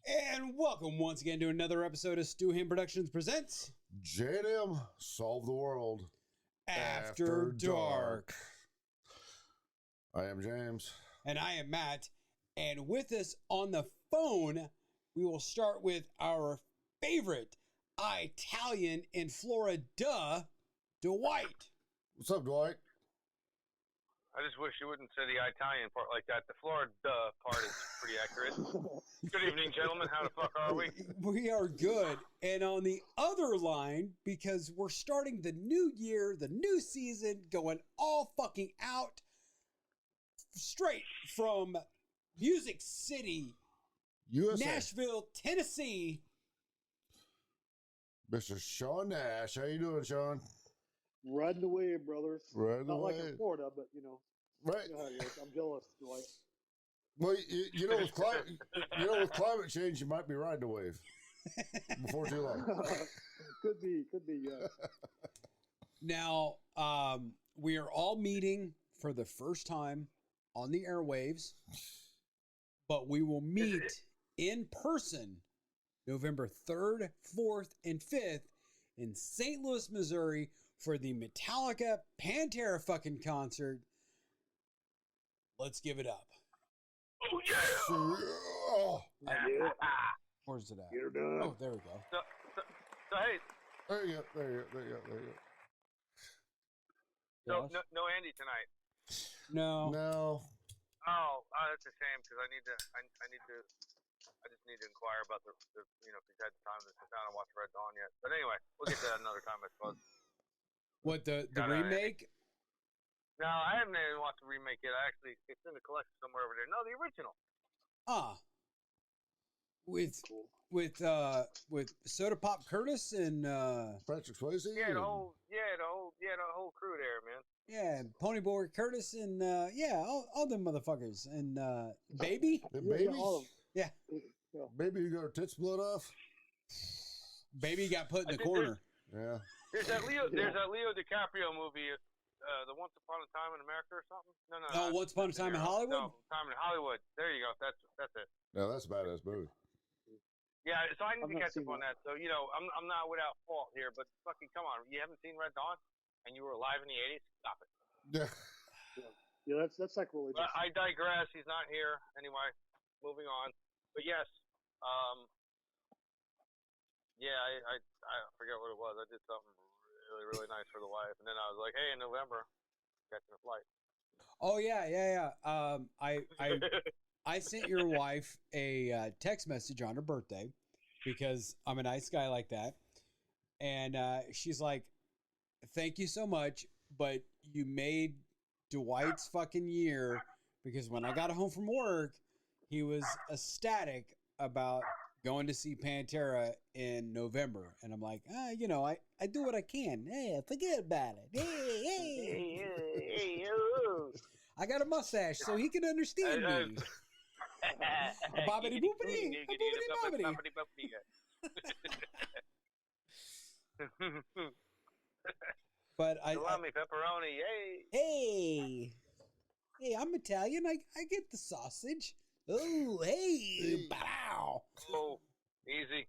And welcome once again to another episode of Stu Ham Productions presents J&M Solve the World After Dark. I am James. And I am Matt. And with us on the phone, we will start with our favorite Italian in Flor A Duh, Dwight. What's up, Dwight? I just wish you wouldn't say the Italian part like that. The Flor A Duh part is pretty accurate. Good evening, gentlemen. How the fuck are we? We are good. And on the other line, because we're starting the new year, the new season, going all fucking out, straight from Music City, USA. Nashville, Tennessee. Mr. Shaun Nash. How you doing, Shaun? Riding the wave, brothers. Riding the Not like wave. in Florida, but you know. Right. You know how it is. I'm jealous, Dwight. Well, you know, with climate change, you might be riding the wave before too long. Could be, yeah. Now, we are all meeting for the first time on the airwaves, but we will meet in person November 3rd, 4th, and 5th in St. Louis, Missouri for the Metallica Pantera fucking concert. Let's give it up. Oh, yeah! Oh, Yeah. Where's it at? Get her done. Oh, there we go. So hey, there you go. so Yes. no Andy tonight. No. No. Oh, that's a shame because I just need to inquire about the if he's had time to sit down and watch Red Dawn yet. But anyway, we'll get to that another time, I suppose. What, the Got it, remake? No, I haven't even watched the remake yet. It's in the collection somewhere over there. No, the original. With Cool. with Soda Pop Curtis and Patrick Swayze. Yeah, the whole crew there, man. yeah, Ponyboy Curtis and all them motherfuckers and Baby. Hey, Yeah, baby. all of them. Yeah, Yeah. Baby, you got her tits blood off? Baby got put in the I did corner. Yeah. There's that Leo DiCaprio movie, the Once Upon a Time in America or something. No. Oh, Once Upon a Time in Hollywood. No, Time in Hollywood. There you go. That's it. No, that's a badass movie. Yeah, so I need I've to not catch seen up on that. So I'm not without fault here, but fucking come on, you haven't seen Red Dawn, and you were alive in the '80s. Stop it. Yeah. Yeah, that's sacrilegious. But I digress. He's not here anyway. Moving on. But yes, I forget what it was. I did something really nice for the wife, and then I was like, hey, in November, catching a flight. Oh yeah. I sent your wife a text message on her birthday because I'm a nice guy like that, and she's like, "Thank you so much, but you made Dwight's fucking year because when I got home from work, he was ecstatic about going to see Pantera in November." And I'm like, I do what I can. Hey, forget about it. Hey. I got a mustache so he can understand me. Bobbity boopity, boopity bobbity. But Salami, pepperoni, yay! Hey, I'm Italian. I get the sausage. Oh, hey, bow. Oh, easy.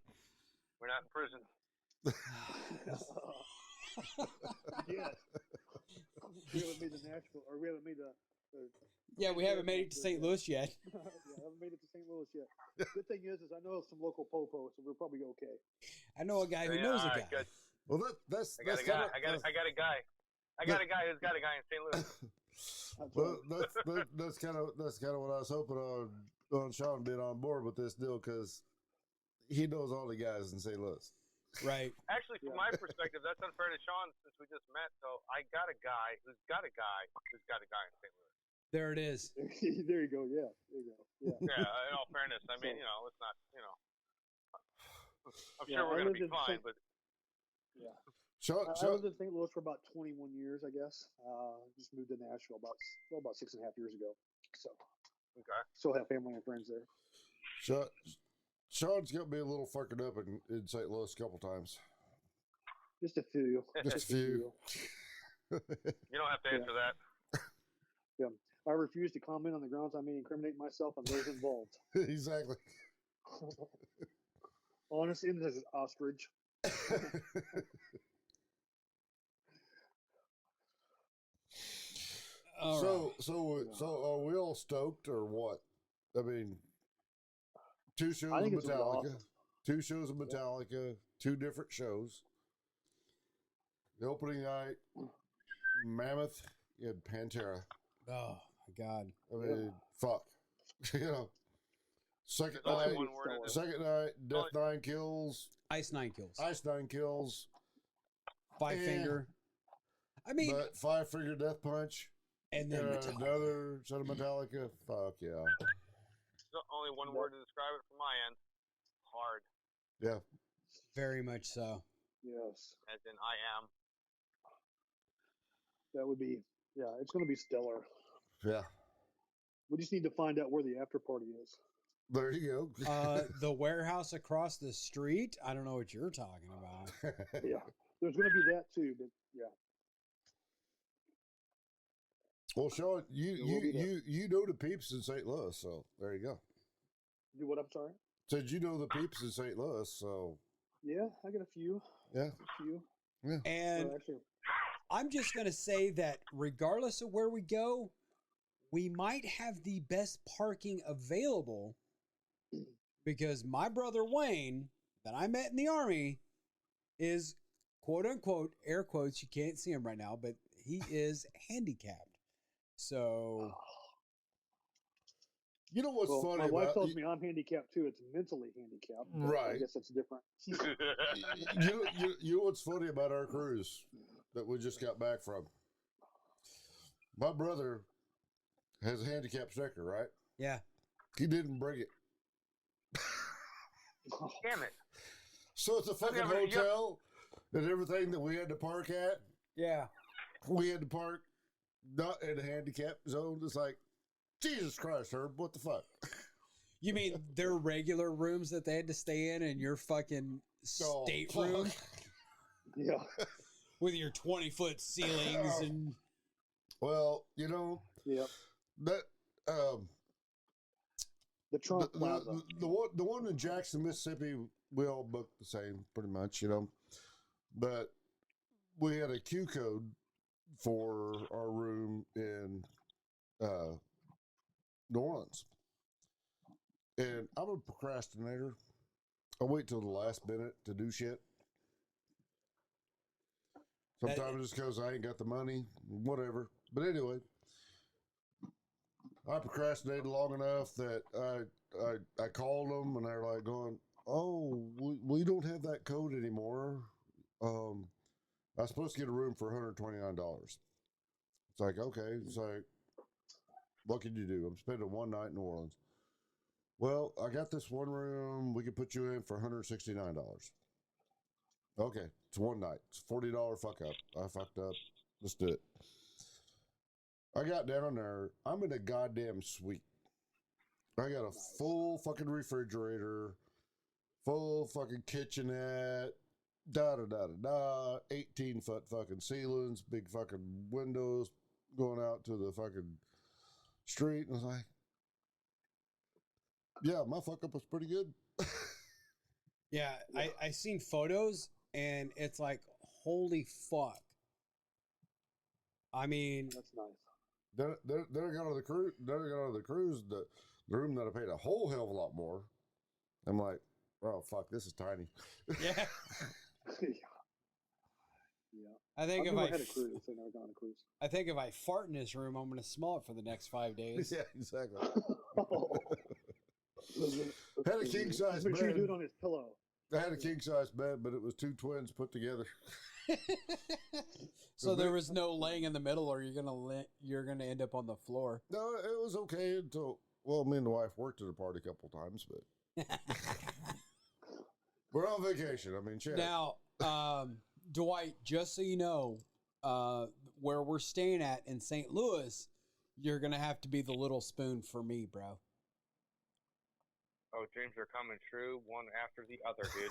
We're not in prison. Yes. We haven't made the Nashville, or we haven't made the. Yeah, we haven't made it to St. Louis yet. Yeah, I haven't made it to St. Louis yet. Good thing is I know some local popo, so we're probably okay. I know a guy who knows a all guy. right, good. Well, that's I got a guy. I got a guy. I got a guy who's got a guy in St. Louis. Well, that's kind of what I was hoping on Shaun being on board with this deal because he knows all the guys in St. Louis. Right. Actually, from my perspective, that's unfair to Shaun since we just met. So I got a guy who's got a guy who's got a guy in St. Louis. There it is. There you go. Yeah. There you go. Yeah. Yeah. In all fairness, I mean, it's not. I'm Yeah, sure we're I gonna be lived in fine, but Yeah. Shaun, I lived in St. Louis for about 21 years, I guess. Just moved to Nashville about 6.5 years ago. So okay. still have family and friends there. Sean's got me a little fucking up in St. Louis a couple times. Just a few. Just a few. You don't have to answer that. Yeah. I refuse to comment on the grounds I may incriminate myself and those involved. Exactly. Honest in this ostrich. So are we all stoked or what? I mean, two shows I of think it's Metallica, awesome. 2 shows of Metallica, 2 different shows. The opening night, Mammoth and Pantera. Oh my God. I mean, fuck. You know. Second There's only night, one word in it. second night, Death 9 Kills, Ice 9 Kills. Ice 9 Kills, Five Finger. I mean, but 5-Finger Death Punch, and then Metallica. another set of Metallica. Fuck yeah. There's only one word to describe it from my end. Hard. Yeah. Very much so. Yes. As in I am. That would be, yeah, it's going to be stellar. Yeah. We just need to find out where the after party is. There you go. The warehouse across the street. I don't know what you're talking about. Yeah. There's going to be that too, but yeah. Well, Sean, will be you know the peeps in St. Louis, so there you go. Do what? I'm sorry? Said you know the peeps in St. Louis, so Yeah, I got a few. yeah. A few. Yeah. And Actually, I'm just going to say that regardless of where we go, we might have the best parking available because my brother Wayne, that I met in the Army, is quote unquote, air quotes, you can't see him right now, but he is handicapped. So, You know what's funny my wife about tells me I'm handicapped too. It's mentally handicapped. But Right. I guess it's different. you know what's funny about our cruise that we just got back from? My brother has a handicap sticker, right? yeah. He didn't bring it. Damn it. So it's a fucking hotel and everything that we had to park at. Yeah. We had to park not in a handicap zone. It's like, Jesus Christ, Herb, what the fuck? You mean their regular rooms that they had to stay in and your fucking Oh, stateroom fuck. Yeah. with your 20-foot ceilings and Well, you know, Yeah. that The Trump Plaza. the one in Jackson, Mississippi, we all booked the same, pretty much, you know. But we had a Q code for our room in New Orleans, and I'm a procrastinator. I wait till the last minute to do shit. Sometimes it's because I ain't got the money, whatever. But anyway, I procrastinated long enough that I called them and they're like going, "Oh, we don't have that code anymore. I was supposed to get a room for $129." It's like, okay. It's like, what can you do? I'm spending one night in New Orleans. Well, I got this one room. We can put you in for $169. Okay, it's one night. It's $40 fuck up. I fucked up. Let's do it. I got down there. I'm in a goddamn suite. I got a full fucking refrigerator, full fucking kitchenette, 18-foot fucking ceilings, big fucking windows going out to the fucking street. And I was like, yeah, my fuck up was pretty good. yeah, I seen photos and it's like, holy fuck. I mean, That's nice. Then I got on the cruise. Then I got on the cruise. The room that I paid a whole hell of a lot more. I'm like, oh fuck, this is tiny. yeah. Yeah. I think I've if never I had a cruise. I've never gone on a cruise. I think if I fart in this room, I'm going to smell it for the next 5 days. Yeah, exactly. Oh. Had a king size Make sure you bed. do it on his pillow. I had a king size bed, but it was 2 twins put together. So there was no laying in the middle, or you're gonna end up on the floor. No, it was okay until, well, me and the wife worked at a party a couple times, but we're on vacation. I mean, shit. Now, Dwight, just so you know, where we're staying at in St. Louis, you're gonna have to be the little spoon for me, bro. Oh, dreams are coming true, one after the other, dude.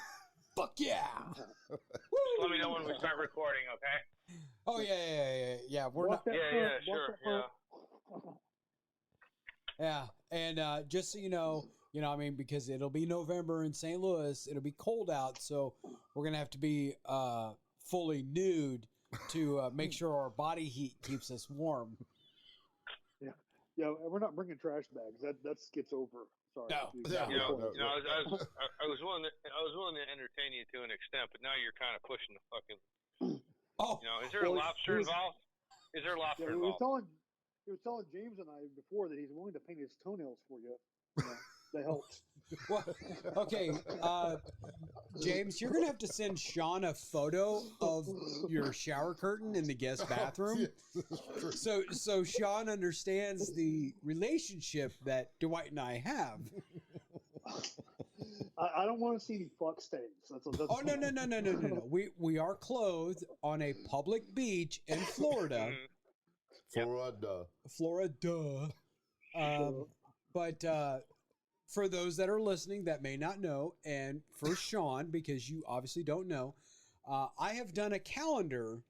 Fuck yeah! Just let me know when we start recording, okay? Oh yeah. We're Walk not. that Yeah, front, walk sure, that yeah. front. Yeah, and just so you know, I mean, because it'll be November in St. Louis, it'll be cold out, so we're gonna have to be fully nude to make sure our body heat keeps us warm. Yeah, and we're not bringing trash bags. That gets over. Sorry. No. Yeah, You know, no. I was willing to entertain you to an extent, but now you're kind of pushing the fucking. Oh, You know, is there a lobster involved? Is there lobster Yeah, involved? he was telling James and I before that he's willing to paint his toenails for you. That helps. well, okay, James, you're gonna have to send Sean a photo of your shower curtain in the guest bathroom, so Sean understands the relationship that Dwight and I have. I don't want to see any fuck stains. That's Oh no! We are clothed on a public beach in Florida. Flor A Duh. Flor A Duh. But for those that are listening that may not know, and for Sean, because you obviously don't know, I have done a calendar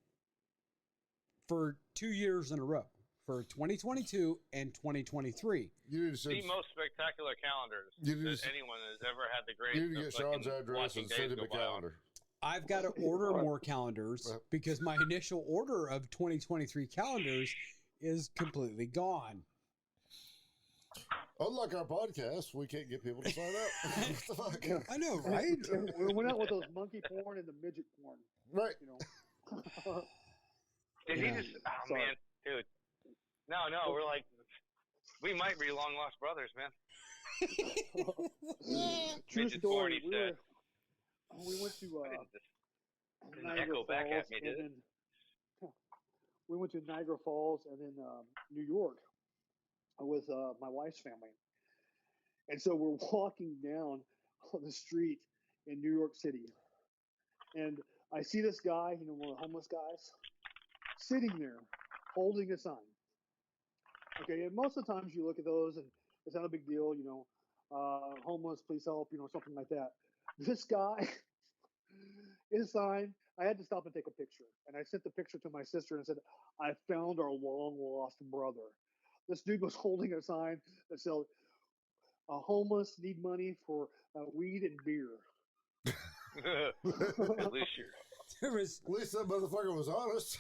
for 2 years in a row, for 2022 and 2023. You need to send, The most spectacular calendars You need that to- anyone has ever had the you grace need to of get fucking Sean's address watching and days send him go a by on. calendar. I've got to order more calendars because my initial order of 2023 calendars is completely gone. Unlike our podcast, we can't get people to sign up. What the fuck? I know, right? We went out with those monkey porn and the midget porn. Right. Did Yeah. he just? Oh Sorry. man, dude. No, we're like, we might be long lost brothers, man. True Midget porn, story. he said. We went to I didn't just Niagara echo back Falls at me, and did it? then we went to Niagara Falls and then New York with my wife's family. And so we're walking down on the street in New York City. And I see this guy, one of the homeless guys, sitting there holding a sign. Okay, and most of the times you look at those and it's not a big deal, homeless, please help, something like that. This guy, his sign, I had to stop and take a picture. And I sent the picture to my sister and said, I found our long lost brother. This dude was holding a sign that said, homeless need money for weed and beer. At least you're. There was At least that motherfucker was honest.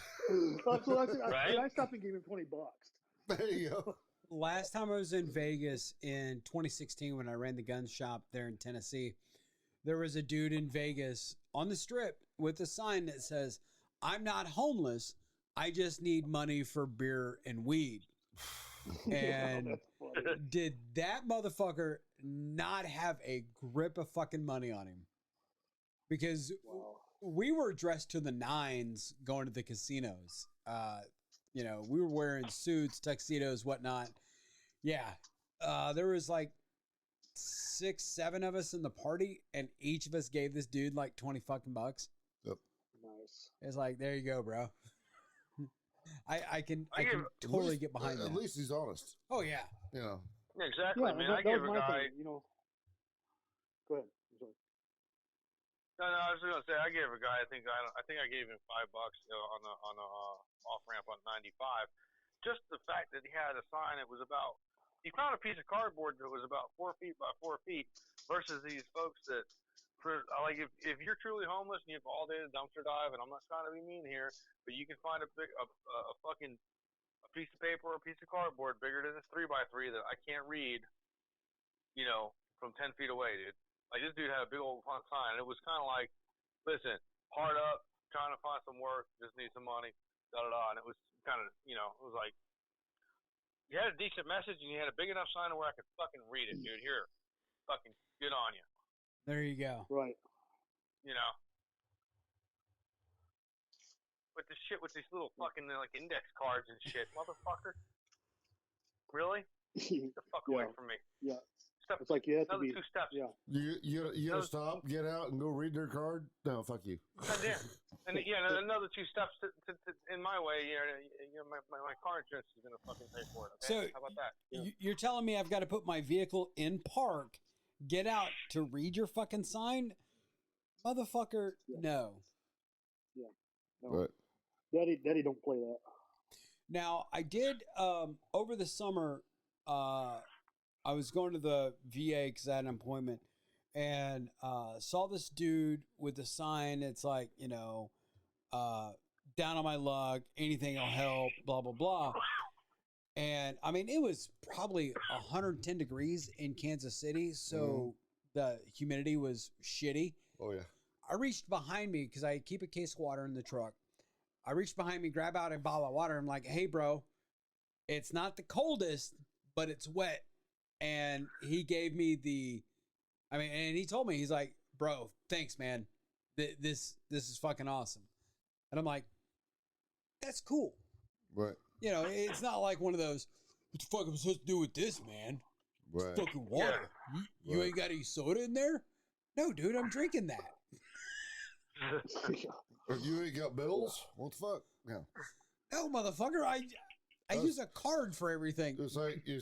That's what I said. Right? I stopped and gave him $20. There you go. last time I was in Vegas in 2016 when I ran the gun shop there in Tennessee. There was a dude in Vegas on the strip with a sign that says, "I'm not homeless. I just need money for beer and weed." And That's funny. did that motherfucker not have a grip of fucking money on him? Because Wow. we were dressed to the nines going to the casinos. We were wearing suits, tuxedos, whatnot. Yeah. There was like 6, 7 of us in the party, and each of us gave this dude like 20 fucking bucks. Nice. It's like, there you go, bro. I can I give- totally get behind At that. least he's honest. Oh yeah. You know. Yeah, exactly, Yeah, man. that I give was a my guy. thing, Go ahead. I'm sorry. No, I was gonna say I gave a guy. I think I gave him $5 on the off ramp on 95. Just the fact that he had a sign. It was about. He found a piece of cardboard that was about 4 feet by 4 feet. Versus these folks that, like, if you're truly homeless and you have all day to dumpster dive, and I'm not trying to be mean here, but you can find a fucking a piece of paper or a piece of cardboard bigger than this 3x3 that I can't read. From 10 feet away, dude. Like, this dude had a big old sign, and it was kind of like, listen, hard up, trying to find some work, just need some money, da-da-da. And it was kind of, it was like, you had a decent message, and you had a big enough sign where I could fucking read it, dude. Here, fucking good on you. There you go. Right. With the shit with these little fucking, like, index cards and shit. Motherfucker. Really? Get the fuck away from me. Yeah. Step, It's like you have to another be. 2 steps. Yeah. You gotta stop, get out, and go read their card. No, fuck you. Goddamn. And another 2 steps in my way. My car insurance is gonna fucking pay for it. Okay? So how about that? you're telling me I've got to put my vehicle in park, get out to read your fucking sign, motherfucker. Yeah. No. Yeah. No. Right. Daddy don't play that. Now I did over the summer. I was going to the VA because I had an appointment, and saw this dude with a sign. It's like, you know, down on my luck, anything will help, blah blah blah. And I mean, it was probably 110 degrees in Kansas City, so the humidity was shitty. Oh yeah. I reached behind me because I keep a case of water in the truck. I reached behind me, grab out a bottle of water. I'm like, hey, bro, it's not the coldest, but it's wet. And he gave me and he told me, he's like, bro, thanks, man. This is fucking awesome. And I'm like, that's cool. Right. You know, it's not like one of those, what the fuck am I supposed to do with this, man? It's Right. fucking water. You Right. ain't got any soda in there? No, dude, I'm drinking that. If you ain't got bills, what the fuck? Yeah. No, motherfucker, I use a card for everything. It's like you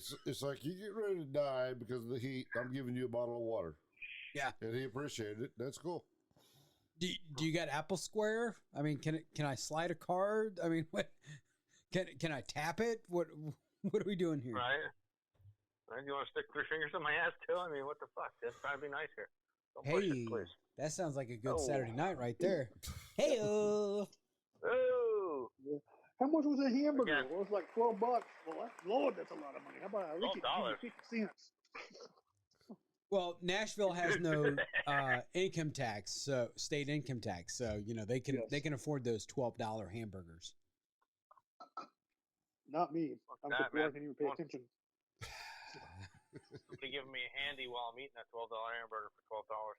get ready to die because of the heat. I'm giving you a bottle of water. Yeah. And he appreciated it. That's cool. Do you got Apple Square? I mean, can I slide a card? I mean, what can I tap it? What are we doing here? Right. Do you want to stick 3 fingers in my ass too? I mean, what the fuck? That's trying to be nice here. Don't push Hey, it, please. that sounds like a good Saturday night right there. Hey, Oh. Yeah. How much was a hamburger? Again. Well, it was like $12. Well, Lord, that's a lot of money. How about I give $12? you 50 cents? well, Nashville has no income tax, so state income tax, so you know they can afford those $12 hamburgers. Not me. I'm that, so poor I man? can't even pay attention. Somebody giving me a handy while I'm eating that $12 hamburger for $12.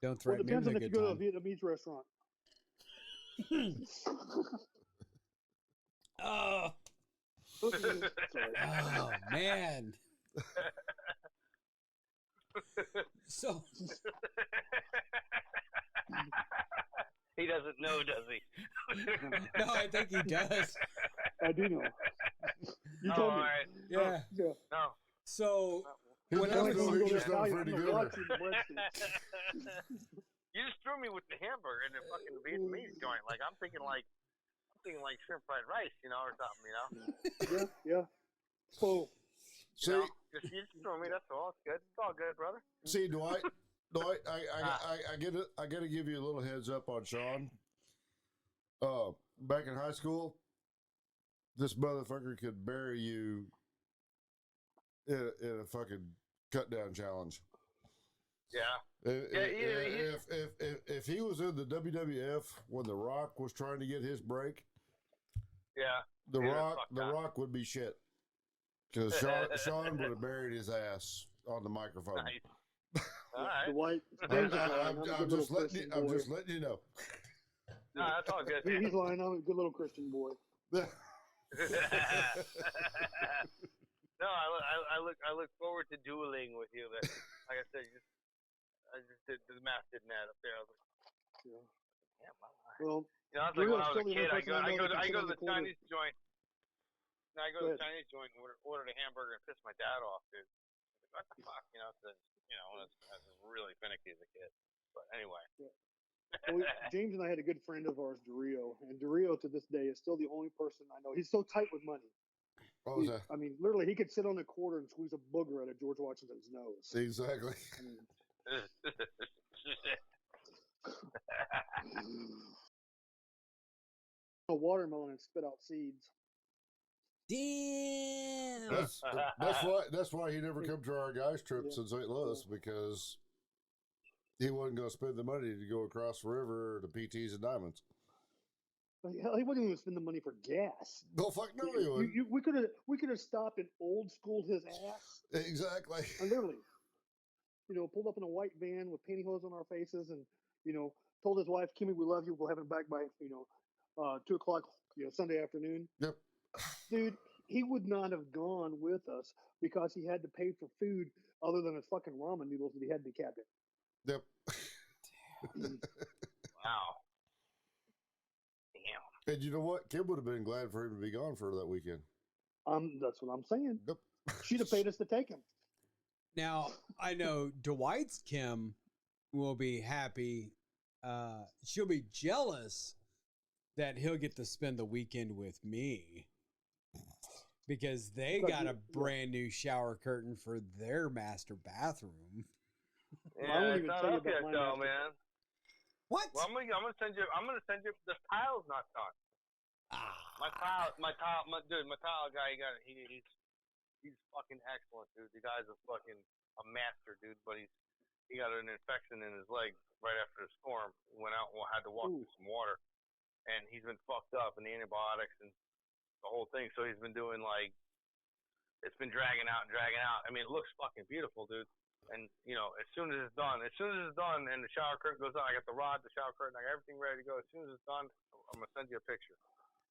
Don't Well, it threaten me depends with on a if good you go to a time. Vietnamese restaurant. Oh, Sorry. oh man. So He doesn't know, does he? no, I think he does. I do know. You told me. All right. Yeah. Yeah. No. So He's When I not was- know, he's just not Italian, pretty I'm good. watching the breadsticks. You just threw me with the hamburger and the fucking Vietnamese joint. Like I'm thinking like shrimp fried rice, you know, or something, you know. Yeah. So, See, You know? You just threw me. That's all. It's good. It's all good, brother. see, Dwight, I got to give you a little heads up on Sean. Back in high school, this motherfucker could bury you in a fucking cut down challenge. Yeah. If he was in the WWF when The Rock was trying to get his break, Yeah. The He was Rock, fucked The up. Rock would be shit because Sean would have buried his ass on the microphone. Nice. All right. the white, I'm, James is lying. I'm a I'm good just little letting you. Christian I'm boy. just letting you know. No, that's all good. He's lying. I'm a good little Christian boy. No, I look forward to dueling with you. But like I said, I just did the math didn't add up there. I was like, Yeah. damn, wow. Well, You know, it's like when I was a Drill's kid, still the only person I know that I can go sit on to the the corner. Chinese joint. No, I go Go to the ahead. Chinese joint and order the hamburger and piss my dad off, dude. What the fuck, you know? So, you know, I was really finicky as a kid. But anyway. Well, James and I had a good friend of ours, Dario, and Dario to this day is still the only person I know. He's so tight with money. What was that? I mean, literally, he could sit on a quarter and squeeze a booger out of George Washington's nose. Exactly. I mean, a watermelon and spit out seeds. damn. That's why he never come to our guys trips in St. Louis because he wasn't going to spend the money to go across the river to PTs and Diamonds. Hell, he wouldn't even spend the money for gas. No, fuck no, he wouldn't. We could have stopped and old schooled his ass. Exactly. And literally, pulled up in a white van with pantyhose on our faces, and told his wife, "Kimmy, we love you. We'll have him back by 2:00, Sunday afternoon." Yep. Dude, he would not have gone with us because he had to pay for food other than his fucking ramen noodles that he had in the cabinet. Yep. Wow. Damn. And you know what? Kim would have been glad for him to be gone for that weekend. That's what I'm saying. Yep. She'd have paid us to take him. Now, I know Dwight's Kim will be happy. She'll be jealous that he'll get to spend the weekend with me because they got a brand new shower curtain for their master bathroom. Yeah, it's not up yet, though, man. What? Well, I'm gonna send you. The tile's not done. My tile guy. He's fucking excellent, dude. The guy's a master, dude. But he got an infection in his leg right after the storm. Went out and had to walk through some water, and he's been fucked up, and the antibiotics and the whole thing. So he's been doing it's been dragging out. I mean, it looks fucking beautiful, dude. And as soon as it's done, and the shower curtain goes on, I got the rod, the shower curtain, I got everything ready to go. As soon as it's done, I'm gonna send you a picture,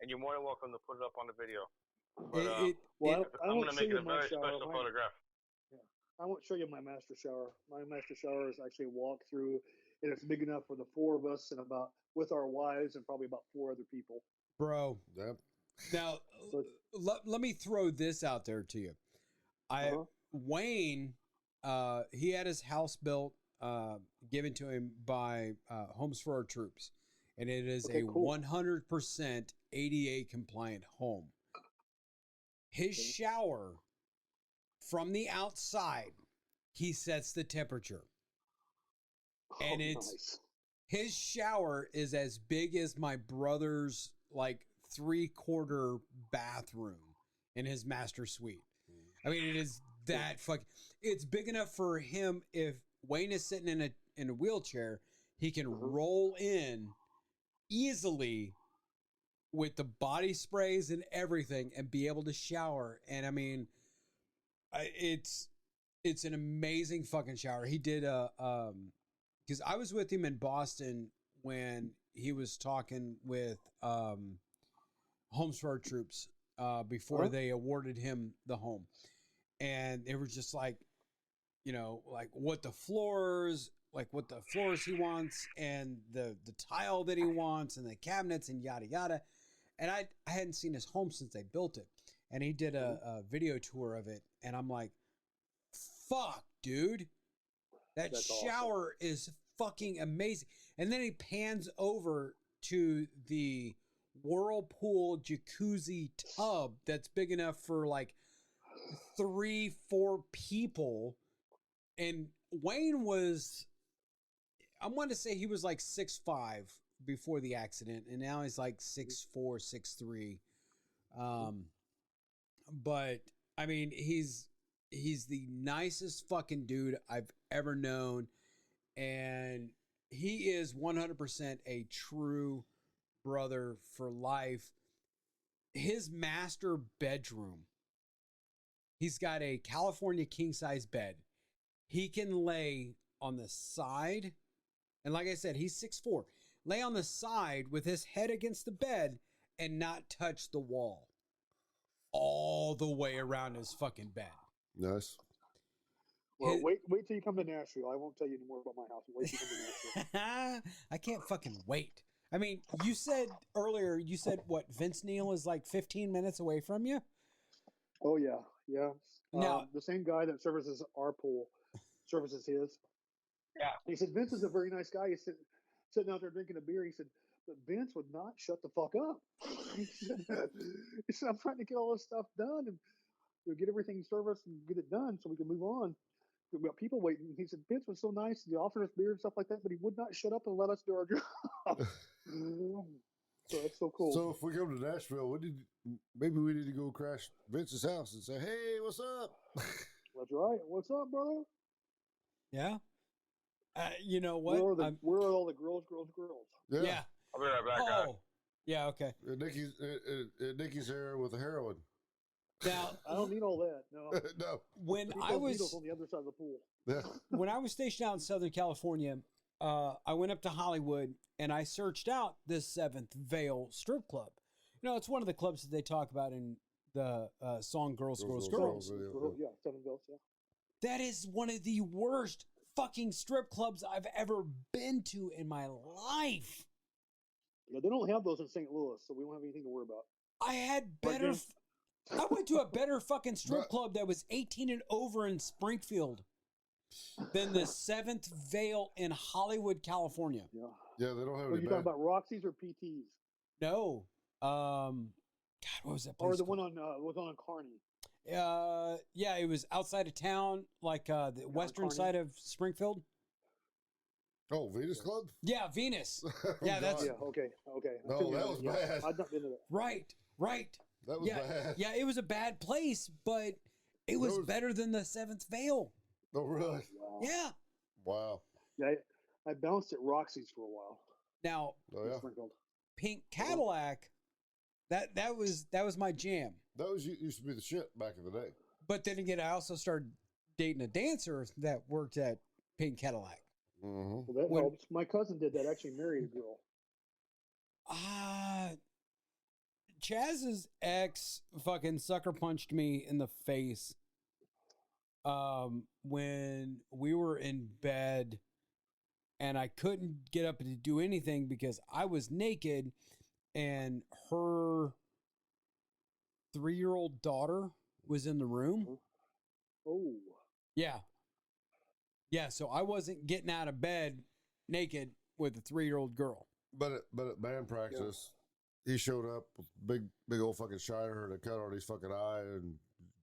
and you're more than welcome to put it up on the video. But I'm gonna make it a very special photograph. Yeah, I won't show you my master shower. My master shower is actually a walk through, and it's big enough for the four of us and with our wives and probably about 4 other people. Bro. Yep. Now, let me throw this out there to you. Wayne, he had his house built, given to him by Homes for Our Troops, and it is a 100% ADA compliant home. His shower, from the outside, he sets the temperature, and his shower is as big as my brother's 3/4 bathroom in his master suite. I mean, it is that it's big enough for him. If Wayne is sitting in a wheelchair, he can roll in easily with the body sprays and everything and be able to shower. And I mean, it's an amazing fucking shower. He did because I was with him in Boston when he was talking with Homes for Our Troops before they awarded him the home. And they were just what the floors he wants and the tile that he wants and the cabinets and yada yada. And I hadn't seen his home since they built it. And he did a video tour of it. And I'm like, fuck, dude. That's shower is fucking amazing. And then he pans over to the whirlpool jacuzzi tub that's big enough for 3-4 people. And Wayne was, I want to say he was 6'5" before the accident, and now he's 6'4", 6'3". But I mean, he's the nicest fucking dude I've ever known, and he is 100% a true brother for life. His master bedroom, he's got a California king-size bed. He can lay on the side, and like I said, he's 6'4". Lay on the side with his head against the bed and not touch the wall all the way around his fucking bed. Nice. Well, wait till you come to Nashville. I won't tell you any more about my house. Wait till you come to Nashville. I can't fucking wait. I mean, you said earlier, what, Vince Neil is 15 minutes away from you? Oh, yeah. Yeah. Now, the same guy that services our pool services his. Yeah. He said, Vince is a very nice guy. He said, sitting out there drinking a beer. He said, but Vince would not shut the fuck up. He said, I'm trying to get all this stuff done and get everything serviced and get it done so we can move on. We've got people waiting. He said, Vince was so nice. He offered us beer and stuff like that, but he would not shut up and let us do our job. So that's so cool. So if we come to Nashville, maybe we need to go crash Vince's house and say, hey, what's up? That's right. What's up, brother? Yeah. You know what? Where are all the girls? Yeah. I'll be right back, guys. Yeah, okay. Nikki's here with the heroin. Now, I don't need all that. No. No. When I was on the other side of the pool. Yeah. When I was stationed out in Southern California, I went up to Hollywood and I searched out this Seventh Veil strip club. It's one of the clubs that they talk about in the song "Girls, Girls, Girls." Yeah, Seven Veils. Yeah. That is one of the worst fucking strip clubs I've ever been to in my life. Yeah, they don't have those in St. Louis, so we don't have anything to worry about. I had better. I went to a better fucking strip But- club that was 18 and over in Springfield than the Seventh Veil in Hollywood, California. Yeah. Yeah, they don't have Are any you bad. talking about Roxy's or PT's? No. God, what was that place? Or the called? one on was on Kearney? Yeah, it was outside of town, like the western Kearney? side of Springfield. Oh, Venus Club? Yeah, Venus. Oh, Yeah, that's- God. Yeah. Okay. Okay. I No, figured that it was yeah. bad. I've not been to that. Right. That was Yeah, bad. yeah, it was a bad place, but it was was- better than the Seventh Veil. Oh, really? Wow. Yeah. Wow. Yeah. I bounced at Roxy's for a while. Now, Oh, in yeah. Springfield. Pink Cadillac, that was my jam. That used to be the shit back in the day. But then again, I also started dating a dancer that worked at Pink Cadillac. Mm-hmm. Well, that When- helps. My cousin did that. Actually, married a girl. Chaz's ex fucking sucker punched me in the face when we were in bed and I couldn't get up to do anything because I was naked and her 3-year-old daughter was in the room. Oh. Yeah. Yeah, so I wasn't getting out of bed naked with a 3-year-old girl. But at band practice, he showed up with big old fucking shiner that cut on his fucking eye and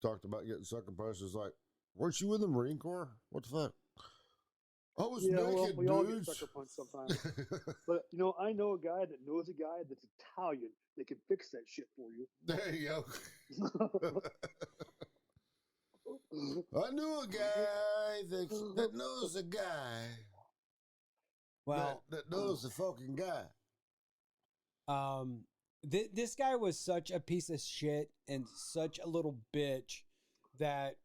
talked about getting sucker punched. It's like, weren't you in the Marine Corps? What the fuck? I was Yeah. Well, naked, we all get dudes. sucker punched sometimes. But I know a guy that knows a guy that's Italian that can fix that shit for you. There you go. I knew a guy that knows a guy Well, that knows the fucking guy. this guy was such a piece of shit and such a little bitch that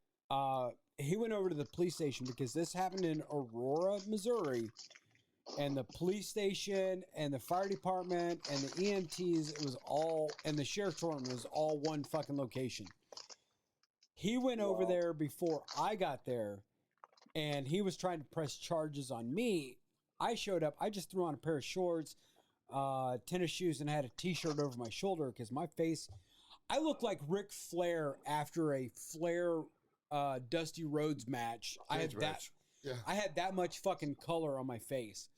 he went over to the police station because this happened in Aurora, Missouri, and the police station and the fire department and the EMTs, it was all, and the sheriff's department was all one fucking location. He went over Wow. there before I got there, and he was trying to press charges on me. I showed up. I just threw on a pair of shorts, tennis shoes, and had a t-shirt over my shoulder because my face, I looked like Ric Flair after a Flair Dusty Rhodes match. Cage match. Yeah. I had that much fucking color on my face.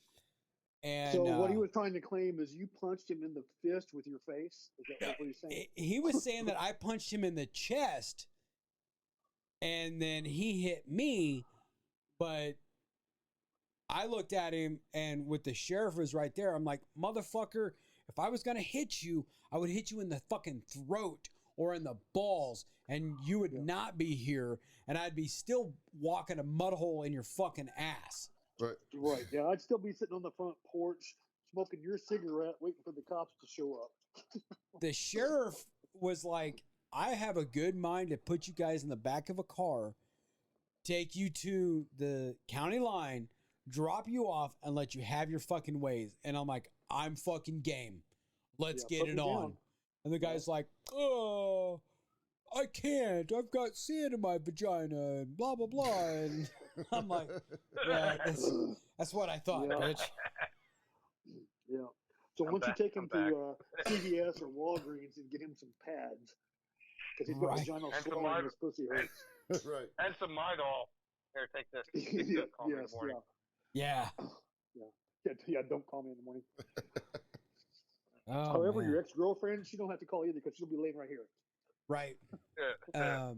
And So what he was trying to claim is you punched him in the fist with your face. Is that what he's saying? he was saying that I punched him in the chest, and then he hit me, but I looked at him, and with the sheriff was right there, I'm like, motherfucker, if I was gonna hit you, I would hit you in the fucking throat or in the balls, and you would not be here, and I'd be still walking a mud hole in your fucking ass. Right. Right. Yeah, I'd still be sitting on the front porch smoking your cigarette, waiting for the cops to show up. The sheriff was like, I have a good mind to put you guys in the back of a car, take you to the county line, drop you off, and let you have your fucking ways. And I'm like, I'm fucking game. Let's Yeah, get put it me on. down. And the guy's like, oh, I can't. I've got sand in my vagina and blah, blah, blah. And I'm like, yeah, that's what I thought, Yeah. bitch. Yeah. So I'm once back, you take him I'm to CVS or Walgreens and get him some pads, because he's got Right. vaginal And some swelling and his pussy hurts. Right. And some Midol. Here, take this. It's good. Call me in the Yes, morning. Yeah. yeah, don't call me in the morning. Oh, However, man. your ex-girlfriend, she don't have to call either because she'll be laying right here. Right. Yeah.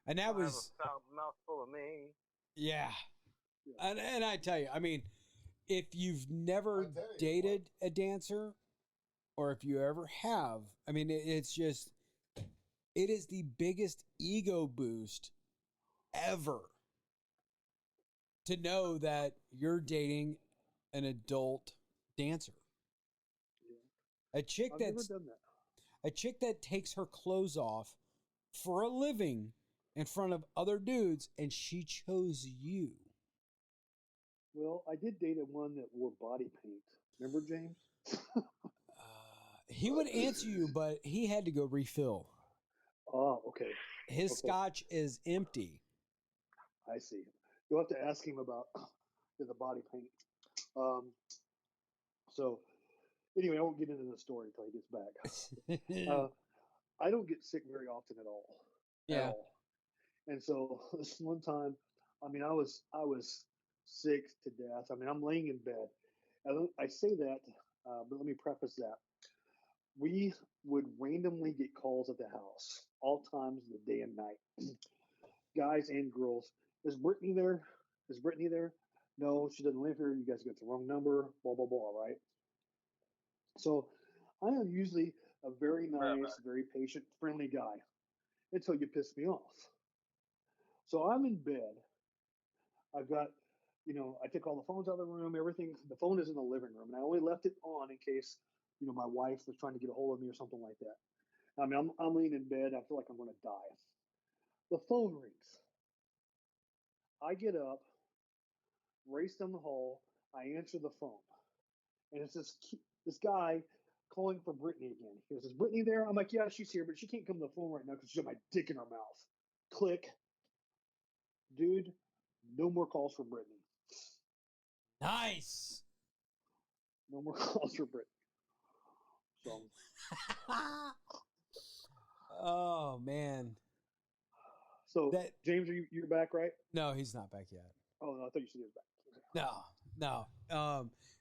And that I'll have was, a mouthful of me. yeah. Yeah. And I tell you, I mean, if you've never I tell you dated a dancer, or if you ever have, I mean, it's just, it is the biggest ego boost ever to know that you're dating an adult dancer. A chick I've never that's done that. a chick that takes her clothes off for a living in front of other dudes, and she chose you. Well, I did date a one that wore body paint. Remember, James? He would answer you, but he had to go refill. Oh, okay. His Okay. scotch is empty. I see. You'll have to ask him about the body paint. So, anyway, I won't get into the story until he gets back. I don't get sick very often at all. At Yeah. all. And so this one time, I mean, I was sick to death. I mean, I'm laying in bed. I say that, but let me preface that. We would randomly get calls at the house, all times of the day and night, guys and girls. Is Brittany there? Is Brittany there? No, she doesn't live here. You guys got the wrong number. Blah blah blah. Right. So I am usually a very nice, very patient, friendly guy until you piss me off. So I'm in bed. I've got, I took all the phones out of the room. Everything. The phone is in the living room, and I only left it on in case, my wife was trying to get a hold of me or something like that. I mean, I'm laying in bed. I feel like I'm going to die. The phone rings. I get up, race down the hall. I answer the phone, and it's this guy calling for Brittany again. He goes, "Is Brittany there?" I'm like, "Yeah, she's here, but she can't come to the phone right now because she's got my dick in her mouth." Click, dude. No more calls for Brittany. Nice. No more calls for Brittany. So. Oh man. So James, you're back, right? No, he's not back yet. Oh no, I thought you said he was back. No.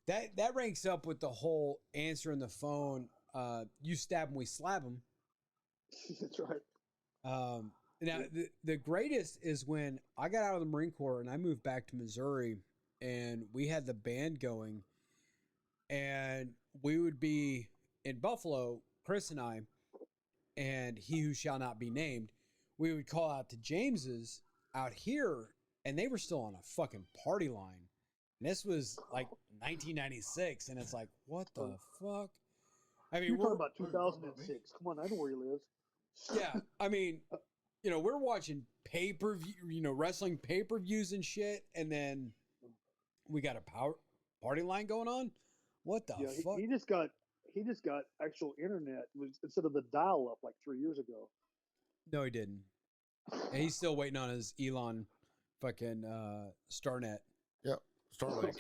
That ranks up with the whole answering the phone. You stab him, we slap him. That's right. Now the greatest is when I got out of the Marine Corps and I moved back to Missouri, and we had the band going, and we would be in Buffalo, Chris and I, and he who shall not be named. We would call out to James's out here, and they were still on a fucking party line. And this was like 1996, and it's like, what the fuck? I mean, you're talking about 2006. Come on, I know where he lives. Yeah, I mean, we're watching pay-per-view, wrestling pay-per-views and shit, and then we got a party line going on. What the fuck? He just got actual internet instead of the dial-up like 3 years ago. No, he didn't. And he's still waiting on his Elon fucking Starnet. Yep. Starlink.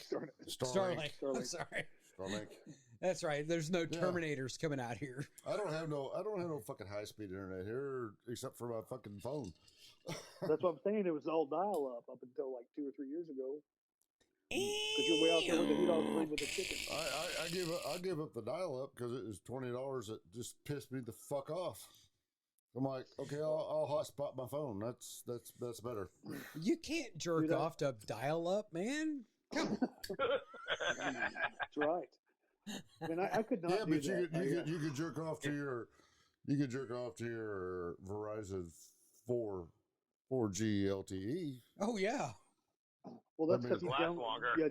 Starlink. I'm sorry. Starlink. That's right. There's no Terminators coming out here. I don't have no fucking high speed internet here except for my fucking phone. That's what I'm saying. It was all dial up until like 2 or 3 years ago. Because you're way out there with the heat on with the chicken. I gave up the dial up because it was $20 that just pissed me the fuck off. I'm like, okay, I'll hotspot my phone. That's better. You can't jerk off to dial up, man. Come on. That's right. I mean, I could not. Yeah, but you could jerk off to your Verizon 4G LTE. Oh yeah. Well, that's because he's down longer. Yeah,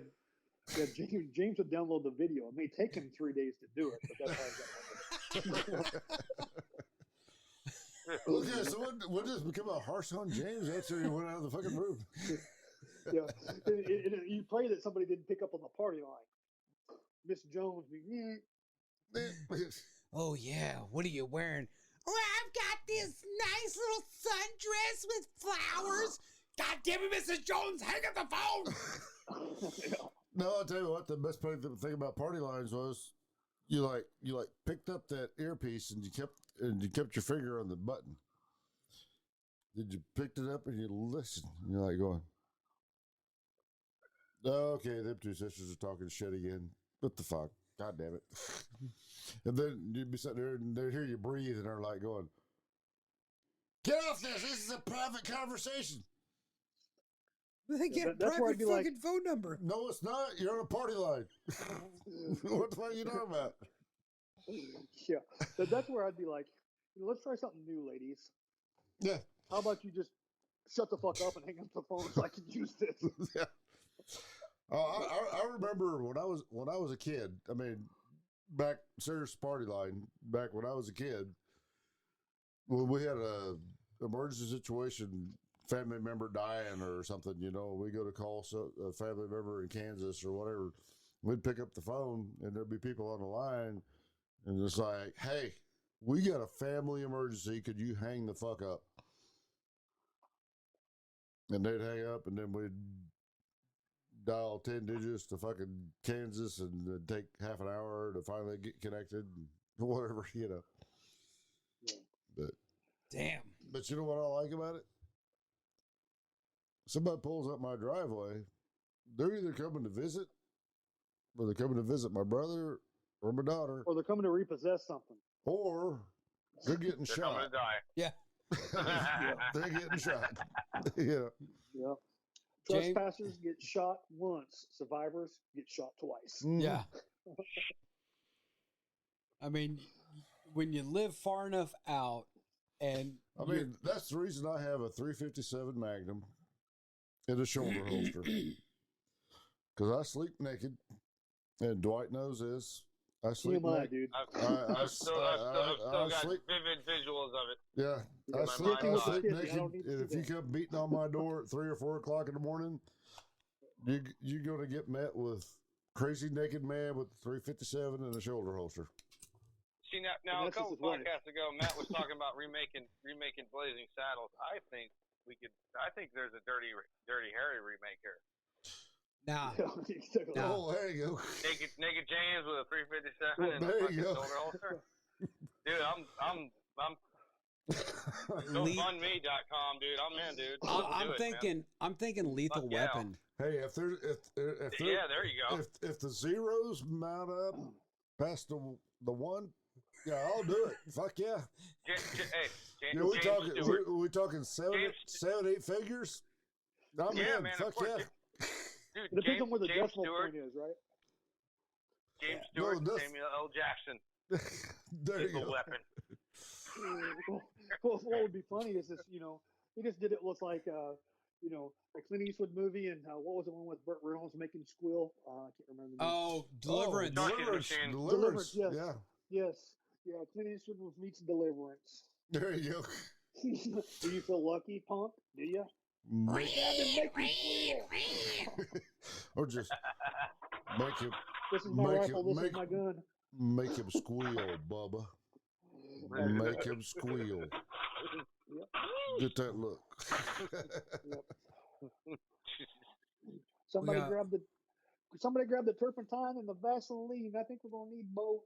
James would download the video. It may take him 3 days to do it, but that's how I got it. Okay, so what does become a harsh on James after he went out of the fucking room? Yeah, you pray that somebody didn't pick up on the party line. Miss Jones, oh yeah, what are you wearing? Oh, I've got this nice little sundress with flowers. God damn it, Mrs. Jones, hang up the phone. No, I'll tell you what, the best thing about party lines was you picked up that earpiece and you kept your finger on the button. Did you picked it up and you listened? And you're like going, okay, them two sisters are talking shit again. What the fuck? God damn it. And then you'd be sitting there and they'd hear you breathe and they're like going, get off this. This is a private conversation. They get a private fucking phone number. No, it's not. You're on a party line. What the fuck are you talking about? Yeah. That's where I'd be like, let's try something new, ladies. Yeah. How about you just shut the fuck up and hang up the phone so I can use this? Yeah. I remember when I was a kid. I mean, back serious party line. Back when I was a kid, when we had a emergency situation, family member dying or something. We go to call a family member in Kansas or whatever. We'd pick up the phone and there'd be people on the line, and it's like, hey, we got a family emergency. Could you hang the fuck up? And they'd hang up, and then we'd dial 10 digits to fucking Kansas, and it'd take half an hour to finally get connected, and whatever. Yeah. But Damn. But you know what I like about it? Somebody pulls up my driveway, they're either coming to visit, or they're coming to visit my brother or my daughter, Or they're coming to repossess something. or they're getting They're shot. coming to die. Yeah. They're getting shot. Yeah. Yeah. James- Trespassers get shot once. Survivors get shot twice. Mhm. Yeah. I mean, when you live far enough out, and I mean, that's the reason I have a 357 Magnum in a shoulder holster. Because I sleep naked, and Dwight knows this. I sleep TMI, naked. dude. I've still got sleep. vivid visuals of it. Yeah, I My sleep, mind I on sleep it. I naked. don't need to And if see you that. come beating on my door at 3 or 4 o'clock in the morning, you're going to get met with crazy naked man with a 357 and a shoulder holster. See now And a that's couple just his wife. podcasts ago, Matt was talking about remaking Blazing Saddles. I think there's a Dirty Harry remake here. nah, Yeah. Oh, there you go. Naked James with a 357 Well, and a there you fucking go. shoulder holster. Dude, I'm Le- GoFundMe.com, dude. I'm in, dude. I'm thinking Lethal Fuck yeah. Weapon. Hey, if there, Yeah, there you go. if the zeros mount up past the one, yeah, I'll do it. Fuck yeah. Hey, You know, James Stewart. we talking seven, James- 8 figures. I'm Yeah, in. man, of Fuck course. yeah. Dude, It depends on where the James decimal Stewart, point is, right? James No, Stewart, that's- Samuel L. Jackson. There you Lethal go. Weapon. Well, what would be funny is this, he just did it with like, a Clint Eastwood movie, and what was the one with Burt Reynolds making Squill? I can't remember the name. Oh, Deliverance. Oh, Deliverance. Machine. Deliverance. Yes. Yeah. Yes. Yeah, Clint Eastwood meets Deliverance. There you go. Do you feel lucky, punk? Do you? Make, Make me squeal. or just make him This is my Make rifle. it- This make- is my gun. make him squeal, Bubba. Make him squeal. Yep. Get that look. Somebody got- grab the turpentine and the Vaseline. I think we're gonna need both.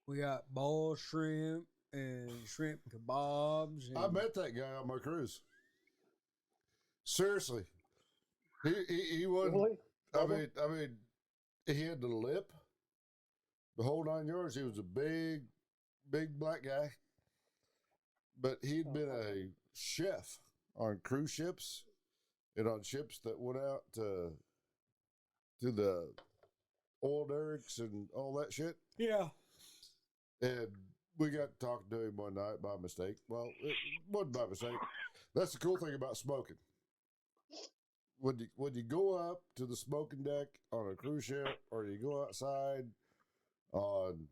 We got bowl shrimp and shrimp kebabs. And I met that guy on my cruise. Seriously, he wasn't. Really? I mean, he had the lip, the whole 9 yards. He was a big black guy, but he'd been a chef on cruise ships and on ships that went out to the oil derricks and all that shit. yeah. And we got talking to him one night by mistake. Well, it wasn't by mistake. That's the cool thing about smoking. When you go up to the smoking deck on a cruise ship, or you go outside on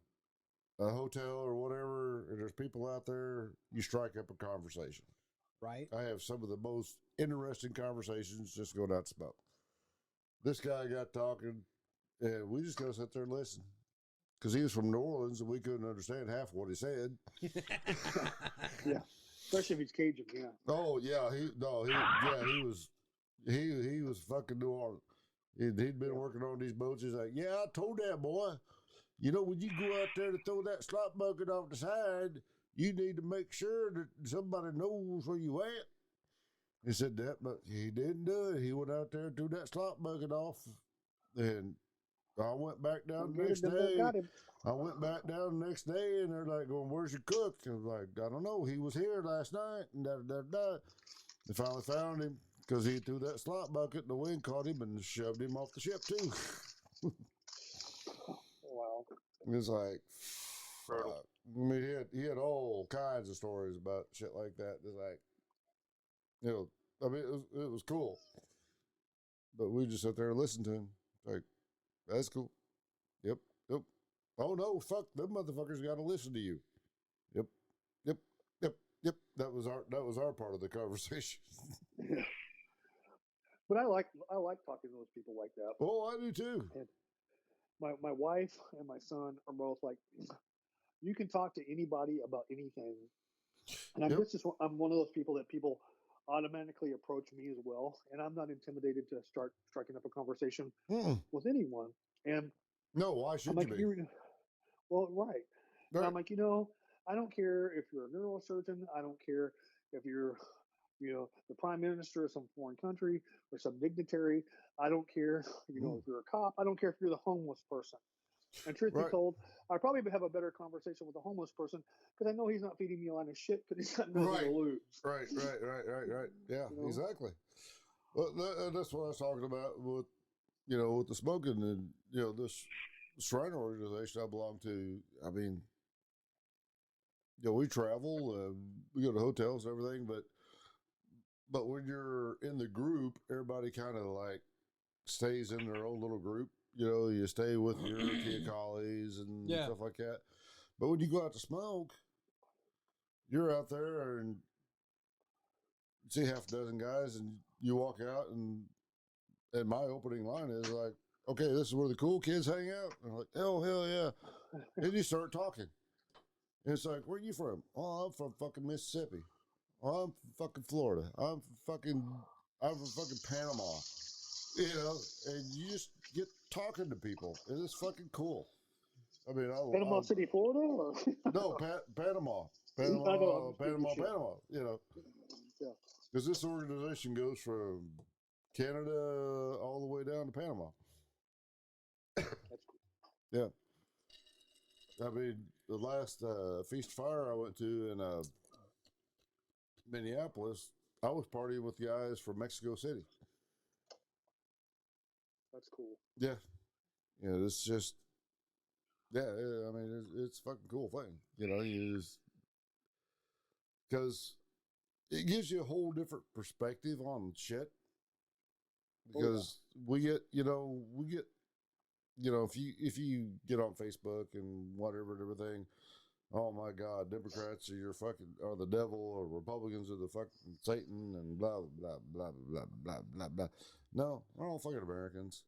a hotel or whatever, and there's people out there, you strike up a conversation. Right. I have some of the most interesting conversations just going out to smoke. This guy got talking, and we just got to sit there and listen. Because he was from New Orleans, and we couldn't understand half what he said. Yeah. Especially if he's Cajun. Yeah. Oh yeah, he was fucking New Orleans. He'd been working on these boats. He's like, yeah, I told that boy, when you go out there to throw that slop bucket off the side, you need to make sure that somebody knows where you at. He said that, but he didn't do it. He went out there and threw that slop bucket off, and I went back down the next day. Got him. I went back down the next day, and they're like, going, where's your cook? And I was like, I don't know. He was here last night, and da-da-da-da. They finally found him because he threw that slop bucket, and the wind caught him and shoved him off the ship, too. Wow. It's like, Brutal. I mean, he had all kinds of stories about shit like that. It's like, I mean, it was cool. But we just sat there and listened to him. Like, that's cool. Yep. Oh no, fuck, them motherfuckers got to listen to you. Yep. That was our part of the conversation. Yeah. But I like talking to those people like that. Oh, I do too. My wife and my son are both like, you can talk to anybody about anything. And I'm Yep. I'm one of those people that people automatically approach me as well, and I'm not intimidated to start striking up a conversation Mm-mm. with anyone. And No, why should I'm like, you be? well, right. And Right. I'm like, I don't care if you're a neurosurgeon. I don't care if you're, the prime minister of some foreign country or some dignitary. I don't care, if you're a cop. I don't care if you're the homeless person. And truth be told, I probably have a better conversation with a homeless person because I know he's not feeding me a line of shit because he's got nothing to lose. Right. Yeah, exactly. Well, that's what I was talking about with, with the smoking and, this Shriner organization I belong to. I mean, we travel, we go to hotels and everything, but when you're in the group, everybody kind of like stays in their own little group. You stay with your Kia collies and stuff like that. But when you go out to smoke, you're out there and you see half a dozen guys, and you walk out, and my opening line is like, "Okay, this is where the cool kids hang out." And I'm like, hell yeah. And you start talking. And it's like, where are you from? Oh, I'm from fucking Mississippi. Oh, I'm from fucking Florida. I'm from fucking Panama. And you just get talking to people. And it's fucking cool. I mean, Panama City, Florida? Or? No, Panama. Panama. Yeah. Because this organization goes from Canada all the way down to Panama. That's cool. Yeah. I mean, the last Feast Fire I went to in Minneapolis, I was partying with guys from Mexico City. That's cool. Yeah. It's just, I mean, it's a fucking cool thing. Because it gives you a whole different perspective on shit. Because we get, if you get on Facebook and whatever and everything, oh my God, Democrats are the devil, or Republicans are the fucking Satan, and blah blah blah blah blah blah blah. No, we're all fucking Americans.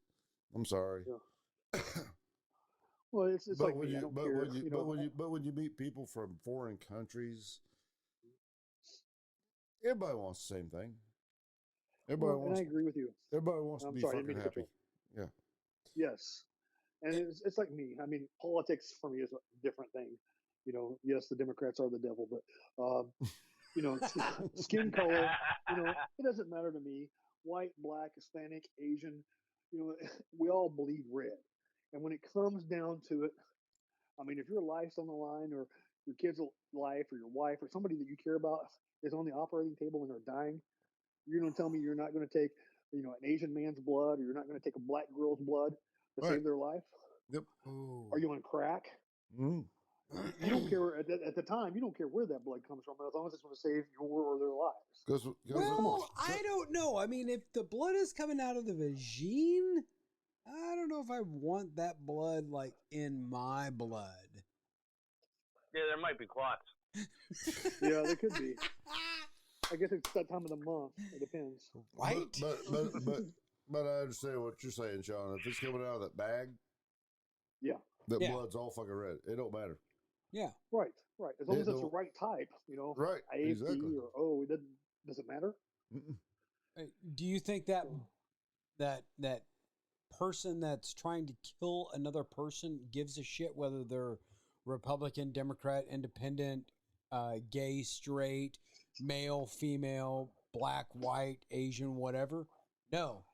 I'm sorry. Yeah. Well, it's like me. I don't care. But when you meet people from foreign countries, everybody wants the same thing. And I agree with you. Everybody wants to be fucking happy. Yeah. Yes. And it's like me. I mean, politics for me is a different thing. Yes, the Democrats are the devil, but skin color, it doesn't matter to me. White, black, Hispanic, Asian, we all bleed red. And when it comes down to it, I mean, if your life's on the line, or your kid's life, or your wife, or somebody that you care about is on the operating table and they're dying, you're going to tell me you're not going to take, an Asian man's blood, or you're not going to take a black girl's blood to save their life? Yep. Are you on crack? Mm. You don't care at the time. You don't care where that blood comes from, as long as it's going to save your or their lives. Well, I don't know. I mean, if the blood is coming out of the vagine, I don't know if I want that blood like in my blood. Yeah, there might be clots. Yeah, there could be. I guess it's that time of the month. It depends. Right? But I understand what you're saying, Sean. If it's coming out of that bag, that blood's all fucking red. It don't matter. Yeah. Right. As long as it's the right type, Right. AFD Exactly. or it does it matter? Do you think that person that's trying to kill another person gives a shit whether they're Republican, Democrat, Independent, gay, straight, male, female, black, white, Asian, whatever? No.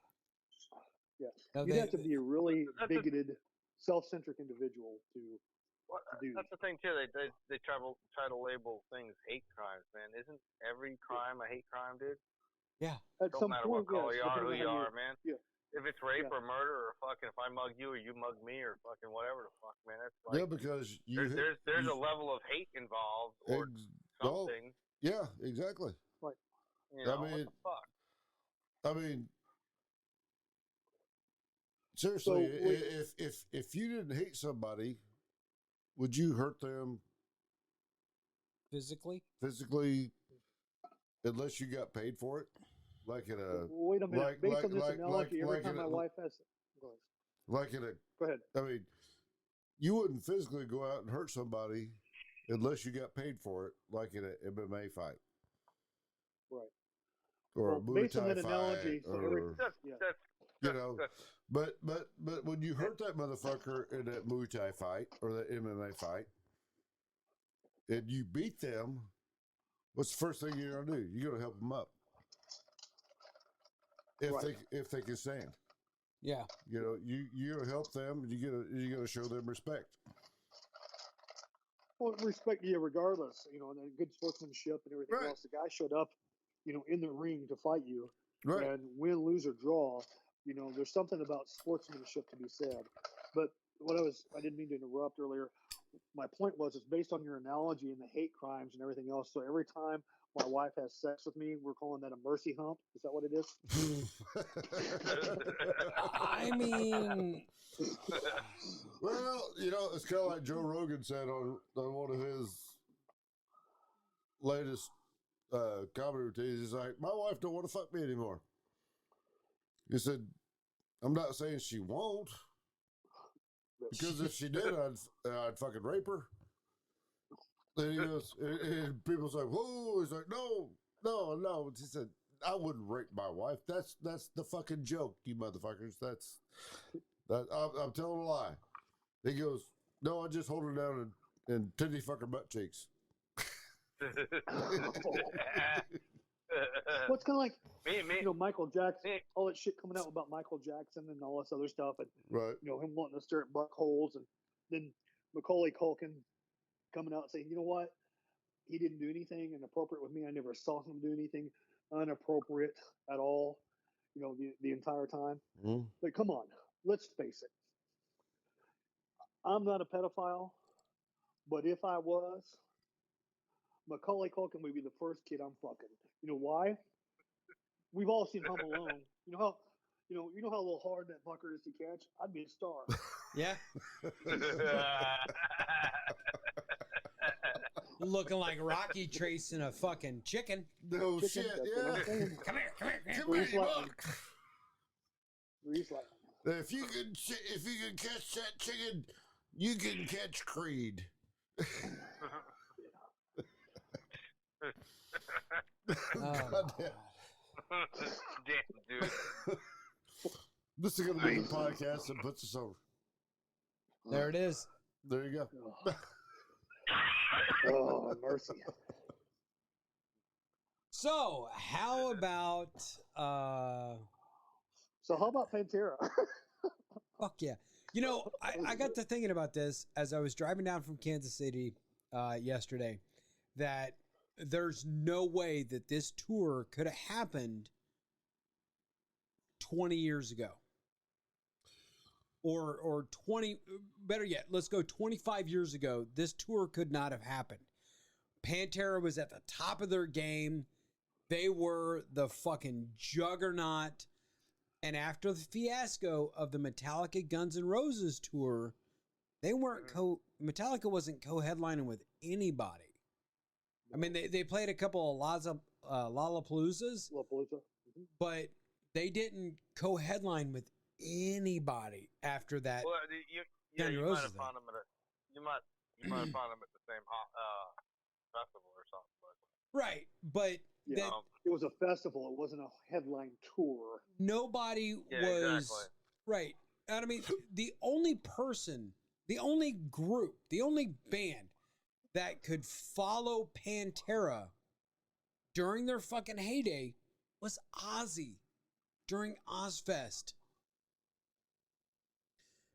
Yeah. You'd have to be a really bigoted, self-centric individual to do. That's the thing too. They try to label things hate crimes, man. Isn't every crime a hate crime, dude? Yeah. Don't matter what color you are, who you are, man. Yeah. If it's rape or murder, or fucking if I mug you or you mug me, or fucking whatever the fuck, man, that's like because there's a level of hate involved or something. Yeah, exactly. Right. What the fuck? I mean, seriously, if you didn't hate somebody, would you hurt them physically, unless you got paid for it? Like in a wait a minute. Based on this analogy, every time my wife has, go ahead. I mean, you wouldn't physically go out and hurt somebody unless you got paid for it, like in an MMA fight, right? Or a Muay Thai fight, analogy, But when you hurt that motherfucker in that Muay Thai fight or that MMA fight, and you beat them, what's the first thing you're gonna do? You're gonna help them up if they can stand. Yeah. You know, you're gonna help them, and you're gonna show them respect. Well, respect you regardless, you know, and then good sportsmanship and everything Right. else. The guy showed up, you know, in the ring to fight you, Right. and win, lose, or draw. You know, there's something about sportsmanship to be said. But I didn't mean to interrupt earlier. My point was, it's based on your analogy and the hate crimes and everything else. So every time my wife has sex with me, we're calling that a mercy hump. Is that what it is? I mean, well, you know, it's kind of like Joe Rogan said on one of his latest comedy routines. He's like, my wife don't want to fuck me anymore. He said, I'm not saying she won't, because if she did, I'd fucking rape her. And he goes, and people's like, whoa. He's like, no. He said, I wouldn't rape my wife. That's the fucking joke, you motherfuckers. I'm telling a lie. He goes, no, I just hold her down and titty fuck her butt cheeks. Well, it's kind of like, me. you know, Michael Jackson, all that shit coming out about Michael Jackson and all this other stuff, and Right. you know, him wanting to stare at buck holes, and then Macaulay Culkin coming out saying, you know what, he didn't do anything inappropriate with me. I never saw him do anything inappropriate at all, you know, the entire time. Mm. But come on, let's face it. I'm not a pedophile, but if I was, Macaulay Culkin would be the first kid I'm fucking. You know why? We've all seen Home Alone. You know how little hard that fucker is to catch. I'd be a star. yeah. Looking like Rocky chasing a fucking chicken. No Chicken, shit. that's what I'm Yeah. saying. Come here. Come here, look. Grease lightning. If you can catch that chicken, you can catch Creed. Oh, Damn, dude. This is going to be the podcast that puts us over. there it is. There you go. Oh, mercy. So, how about So how about Pantera? fuck yeah. You know, I got to thinking about this as I was driving down from Kansas City yesterday, that there's no way that this tour could have happened 20 years ago. Or 20, better yet, let's go 25 years ago. This tour could not have happened. Pantera was at the top of their game. They were the fucking juggernaut. And after the fiasco of the Metallica Guns N' Roses tour, they weren't Metallica wasn't co-headlining with anybody. I mean, they played a couple of Lollapaloozas, but they didn't co-headline with anybody after that. Well, you might have found them you might have found them at the same festival or something. But, right, but yeah, it was a festival. It wasn't a headline tour. Nobody was exactly. Right. And I mean, the only person, the only group, the only band that could follow Pantera during their fucking heyday was Ozzy during Ozfest.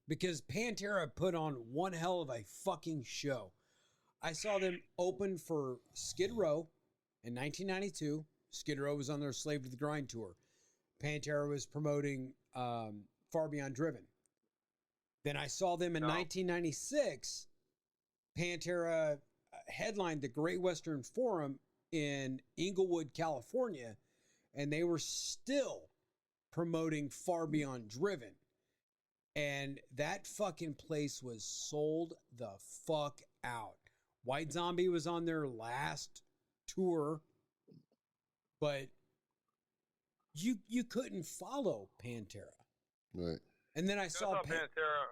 Because Pantera put on one hell of a fucking show. I saw them open for Skid Row in 1992. Skid Row was on their Slave to the Grind tour. Pantera was promoting Far Beyond Driven. Then I saw them in 1996. Pantera headlined the Great Western Forum in Inglewood, California, and they were still promoting Far Beyond Driven. And that fucking place was sold the fuck out. White Zombie was on their last tour, but you couldn't follow Pantera. Right. And then I saw Pantera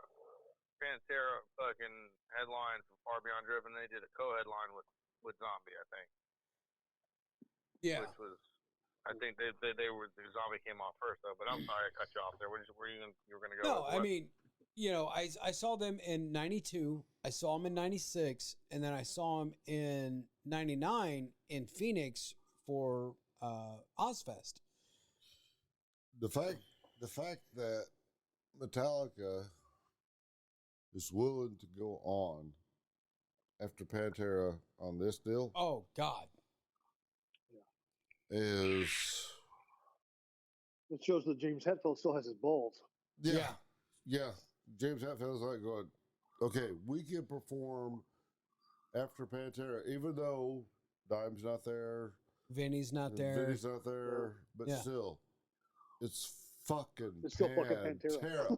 fucking headline from Far Beyond Driven. They did a co-headline with Zombie, I think. Yeah. Which was, I think they were, the Zombie came off first though. But I'm sorry I cut you off there. You were going to go? No, I mean, you know, I saw them in '92. I saw them in '96, and then I saw them in '99 in Phoenix for Ozfest. The fact that Metallica is willing to go on after Pantera on this deal Oh God, is It shows that James Hetfield still has his balls. yeah. James Hetfield's like going, okay, we can perform after Pantera, even though Dime's not there, Vinny's not there. Vinny's not there, but Yeah. still, it's fucking It's still fucking Pantera.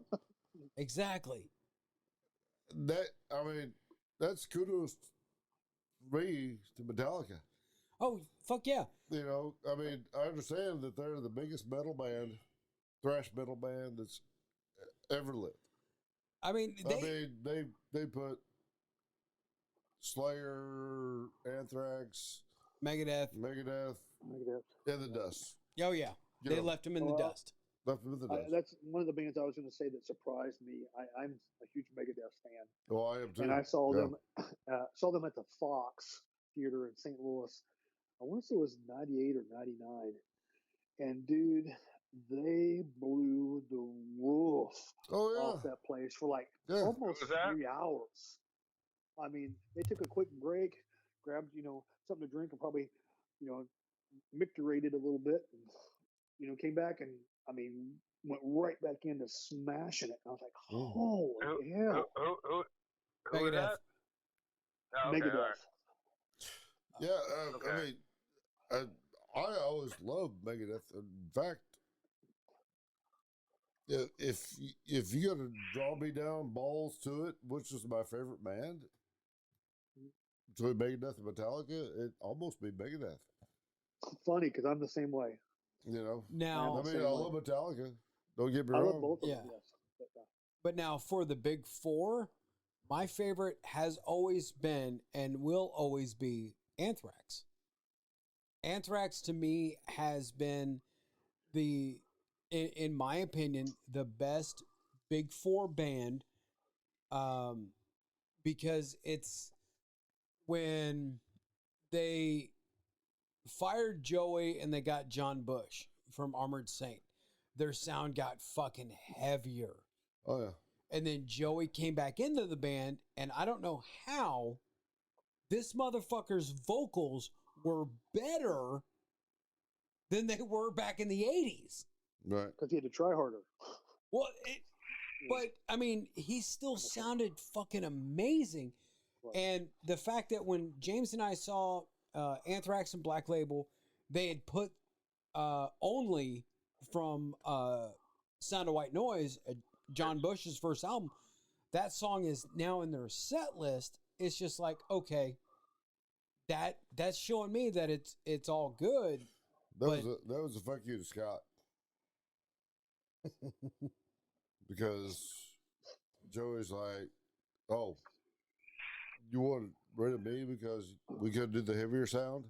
Exactly. That's kudos for me to Metallica. Oh fuck yeah. You know, I mean, I understand that they're the biggest metal band, thrash metal band that's ever lived. I mean, they put Slayer, Anthrax, Megadeth. in the dust. Oh yeah, You they know, left him in the dust. Left them in the dust. That's one of the bands I was going to say that surprised me. I'm a huge Megadeth fan, Oh, I am too. and I saw them at the Fox Theater in St. Louis. I want to say it was '98 or '99, and dude, they blew the roof off that place for like almost 3 hours. I mean, they took a quick break, grabbed something to drink, and probably micturated a little bit, and came back and went right back into smashing it. And I was like, holy hell! Who was that? Oh, okay, Megadeth. right. Yeah, Okay. I mean, I always loved Megadeth. In fact, if you got to draw me down balls to it, which is my favorite band, between Megadeth and Metallica, it'd almost be Megadeth. Funny because I'm the same way. You know, Now, I love Metallica. Don't get me I wrong. love both of them. Yeah. Yes. but now for the big four, my favorite has always been and will always be Anthrax. Anthrax to me has been in my opinion, the best big four band, because it's when they fired Joey and they got John Bush from Armored Saint. Their sound got fucking heavier. Oh yeah. And then Joey came back into the band, and I don't know how this motherfucker's vocals were better than they were back in the 80s. Right. Because he had to try harder. Well, but I mean, he still sounded fucking amazing. Right. And the fact that when James and I saw Anthrax and Black Label, they had put only from Sound of White Noise, John Bush's first album, that song is now in their set list. It's just like, okay, that's showing me that it's all good. That was a fuck you to Scott. Because Joey's like, oh, you want rid of me because we couldn't do the heavier sound?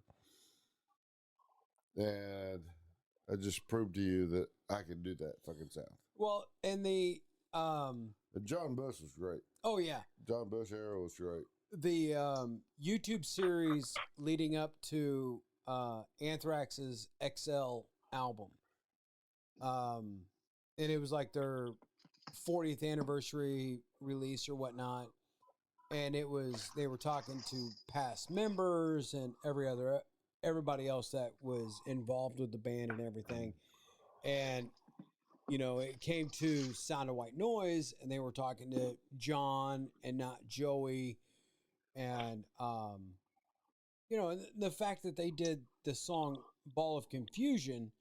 And I just proved to you that I can do that fucking sound. Well, and the And John Bush was great. oh yeah, John Bush era was great. the YouTube series leading up to Anthrax's XL album, and it was like their 40th anniversary release or whatnot, and they were talking to past members and everybody else that was involved with the band and everything, and it came to Sound of White Noise, and they were talking to John and not Joey. And, the fact that they did the song Ball of Confusion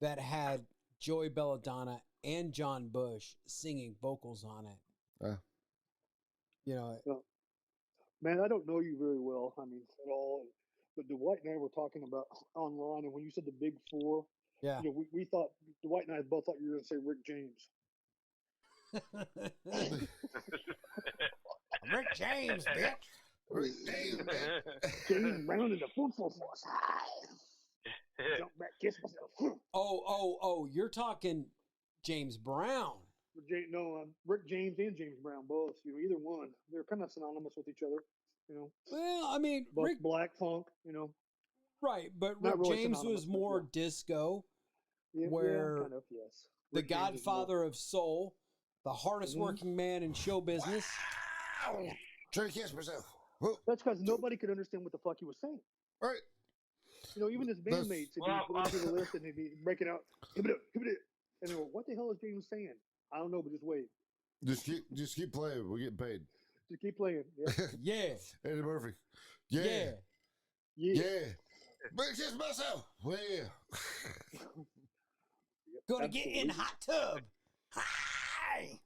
that had Joey Belladonna and John Bush singing vocals on it. Man, I don't know you very well. I mean, at all. But Dwight and I were talking about online, and when you said the big four, Yeah. we thought Dwight and I both thought you were going to say Rick James. Rick James, bitch. Rick James, man. James Brown in the 444 side. Jump back, kiss myself. Oh, you're talking James Brown. Rick James and James Brown both. Either one. They're kind of synonymous with each other. Well, I mean, both Rick, black funk. right, but Not Rick really James synonymous, was but more yeah. disco, Yeah, where kind of, yes. the Rick James is more- godfather of soul, the hardest working man in show business. Wow. Trying to catch myself. Whoa. That's because nobody could understand what the fuck he was saying. Right. Even his bandmates, if you put him to the list and he'd be breaking out, hip it, and they go, "What the hell is James saying?" I don't know, but just wait. Just keep playing. We're getting paid. Just keep playing. Yeah. Yeah. Eddie Murphy. Yeah. But it's just myself. Well, yeah. Gonna get in hot tub. Hi.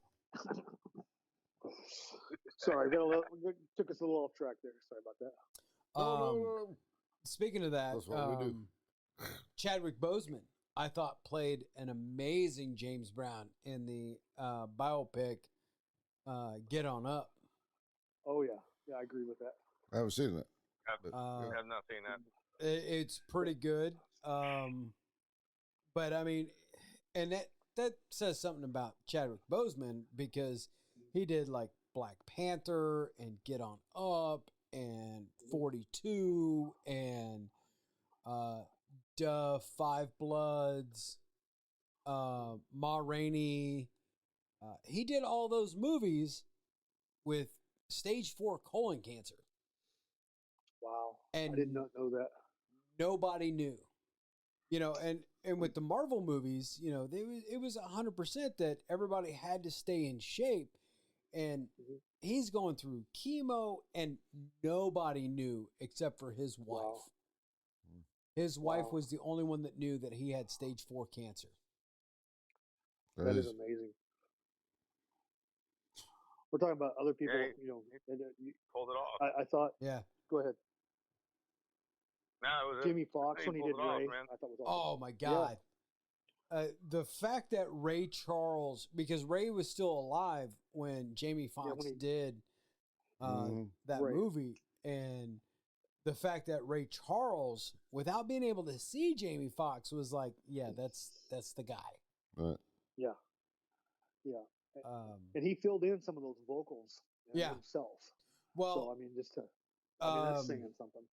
Sorry, took us a little off track there. Sorry about that. No. Speaking of that, That's what we do. Chadwick Boseman, I thought played an amazing James Brown in the biopic Get On Up. Oh yeah, I agree with that. I haven't seen that. I have not seen that. It's pretty good. But I mean, and that says something about Chadwick Boseman because he did like Black Panther and Get On Up and 42 and Five Bloods, Ma Rainey. He did all those movies with stage 4 colon cancer. Wow. And I did not know that. Nobody knew. And with the Marvel movies, it was 100% that everybody had to stay in shape. And he's going through chemo and nobody knew except for his wife. Wow. His wife was the only one that knew that he had stage 4 cancer. That is amazing. We're talking about other people, he pulled it off. I thought. Yeah. Go ahead. No, it was Jimmy Fox when he did pulled it Ray. off, man. I thought was awesome. Oh my God. Yeah. The fact that Ray Charles, because Ray was still alive when Jamie Foxx did that movie, and the fact that Ray Charles, without being able to see Jamie Foxx, was like, yeah, that's the guy. Right. Yeah. And he filled in some of those vocals himself. Well, so that's saying something.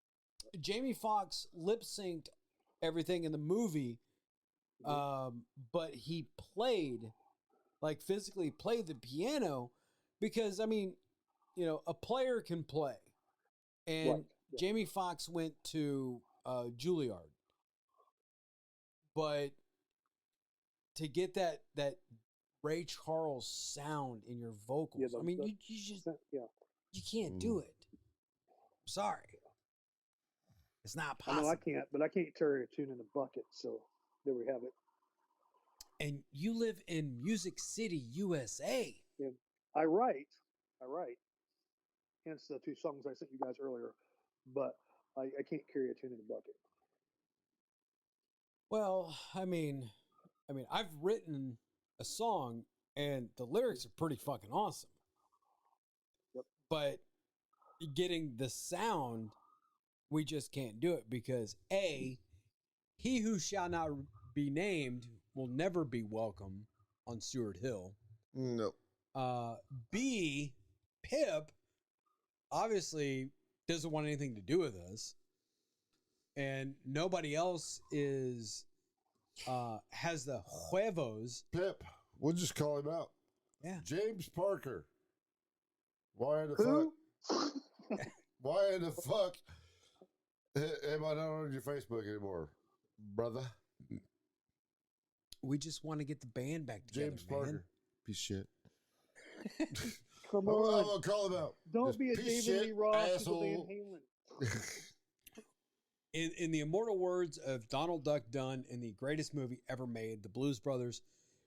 Jamie Foxx lip synced everything in the movie, but he physically played the piano because, a player can play. And Jamie Foxx went to Juilliard. But to get that Ray Charles sound in your vocals, you can't do it. I'm sorry. It's not possible. I can't, but I can't carry a tune in a bucket, so there we have it. And you live in Music City, USA. Yeah. I write. Hence the 2 songs I sent you guys earlier. But I can't carry a tune in a bucket. Well, I've written a song and the lyrics are pretty fucking awesome. Yep. But getting the sound, we just can't do it because A, he who shall not be named will never be welcome on Stewart Hill. No. B, Pip obviously doesn't want anything to do with us. And nobody else has the huevos. Pip, we'll just call him out. Yeah. James Parker. Why in the fuck? Why in the fuck am I not on your Facebook anymore, brother? We just want to get the band back together, James Parker. Piece of shit. Come I'm on. going to call him out. Don't be a David Lee Roth to Van Halen. In the immortal words of Donald Duck Dunn in the greatest movie ever made, The Blues Brothers,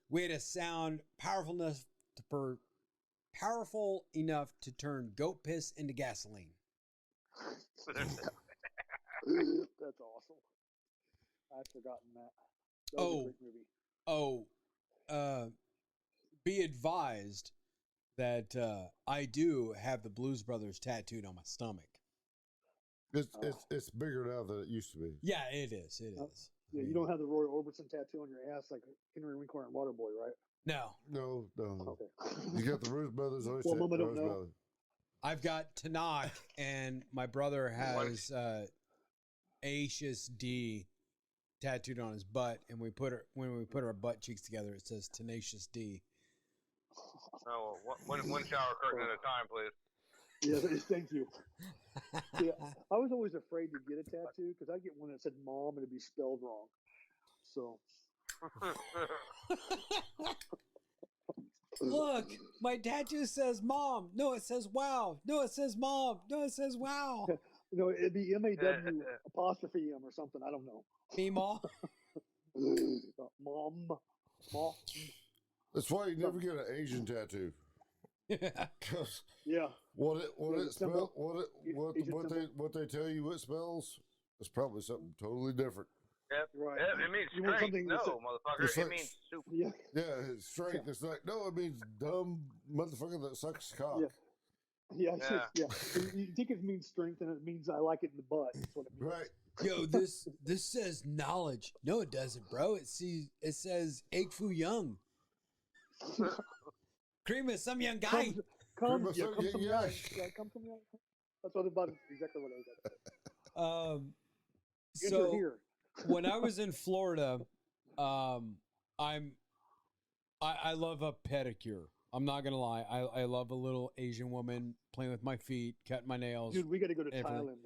we had a sound powerful enough to turn goat piss into gasoline. That's awesome. I've forgotten that. That was a great movie. Be advised that I do have the Blues Brothers tattooed on my stomach. It's bigger now than it used to be. Yeah, it is. It is. Yeah, you don't have the Roy Orbison tattoo on your ass like Henry Winkler and Waterboy, right? No. No. Okay. You got the Rose Brothers. Well, Mama don't know. Brothers. I've got Tanakh, and my brother has Acious D tattooed on his butt, and when we put our butt cheeks together, it says Tenacious D. Oh, one shower curtain at a time, please. Yeah, thank you. Yeah, I was always afraid to get a tattoo because I get one that said "mom" and it'd be spelled wrong. So. Look, my tattoo says "mom." No, it says "wow." No, it says "mom." No, it says "wow." It'd be MAW apostrophe M or something. I don't know. Meemaw. Mom. That's why you never get an Asian tattoo. Yeah. What they tell you it spells, it's probably something totally different. Yep. Right. Yep, it means You want strength. something No, that's motherfucker. It means soup. Yeah. Yeah, it's strength. It's like, no, it means dumb motherfucker that sucks cock. Yeah. You think it means strength, and it means I like it in the butt. That's what it means. Right. Yo, this says knowledge. No, it doesn't, bro. It says Egg Foo Young. Cream is some young guy. Come from young. Come from young. That's what about exactly what I was saying. So here. when I was in Florida, I love a pedicure. I'm not gonna lie. I love a little Asian woman playing with my feet, cutting my nails. Dude, we got to go to everything. Thailand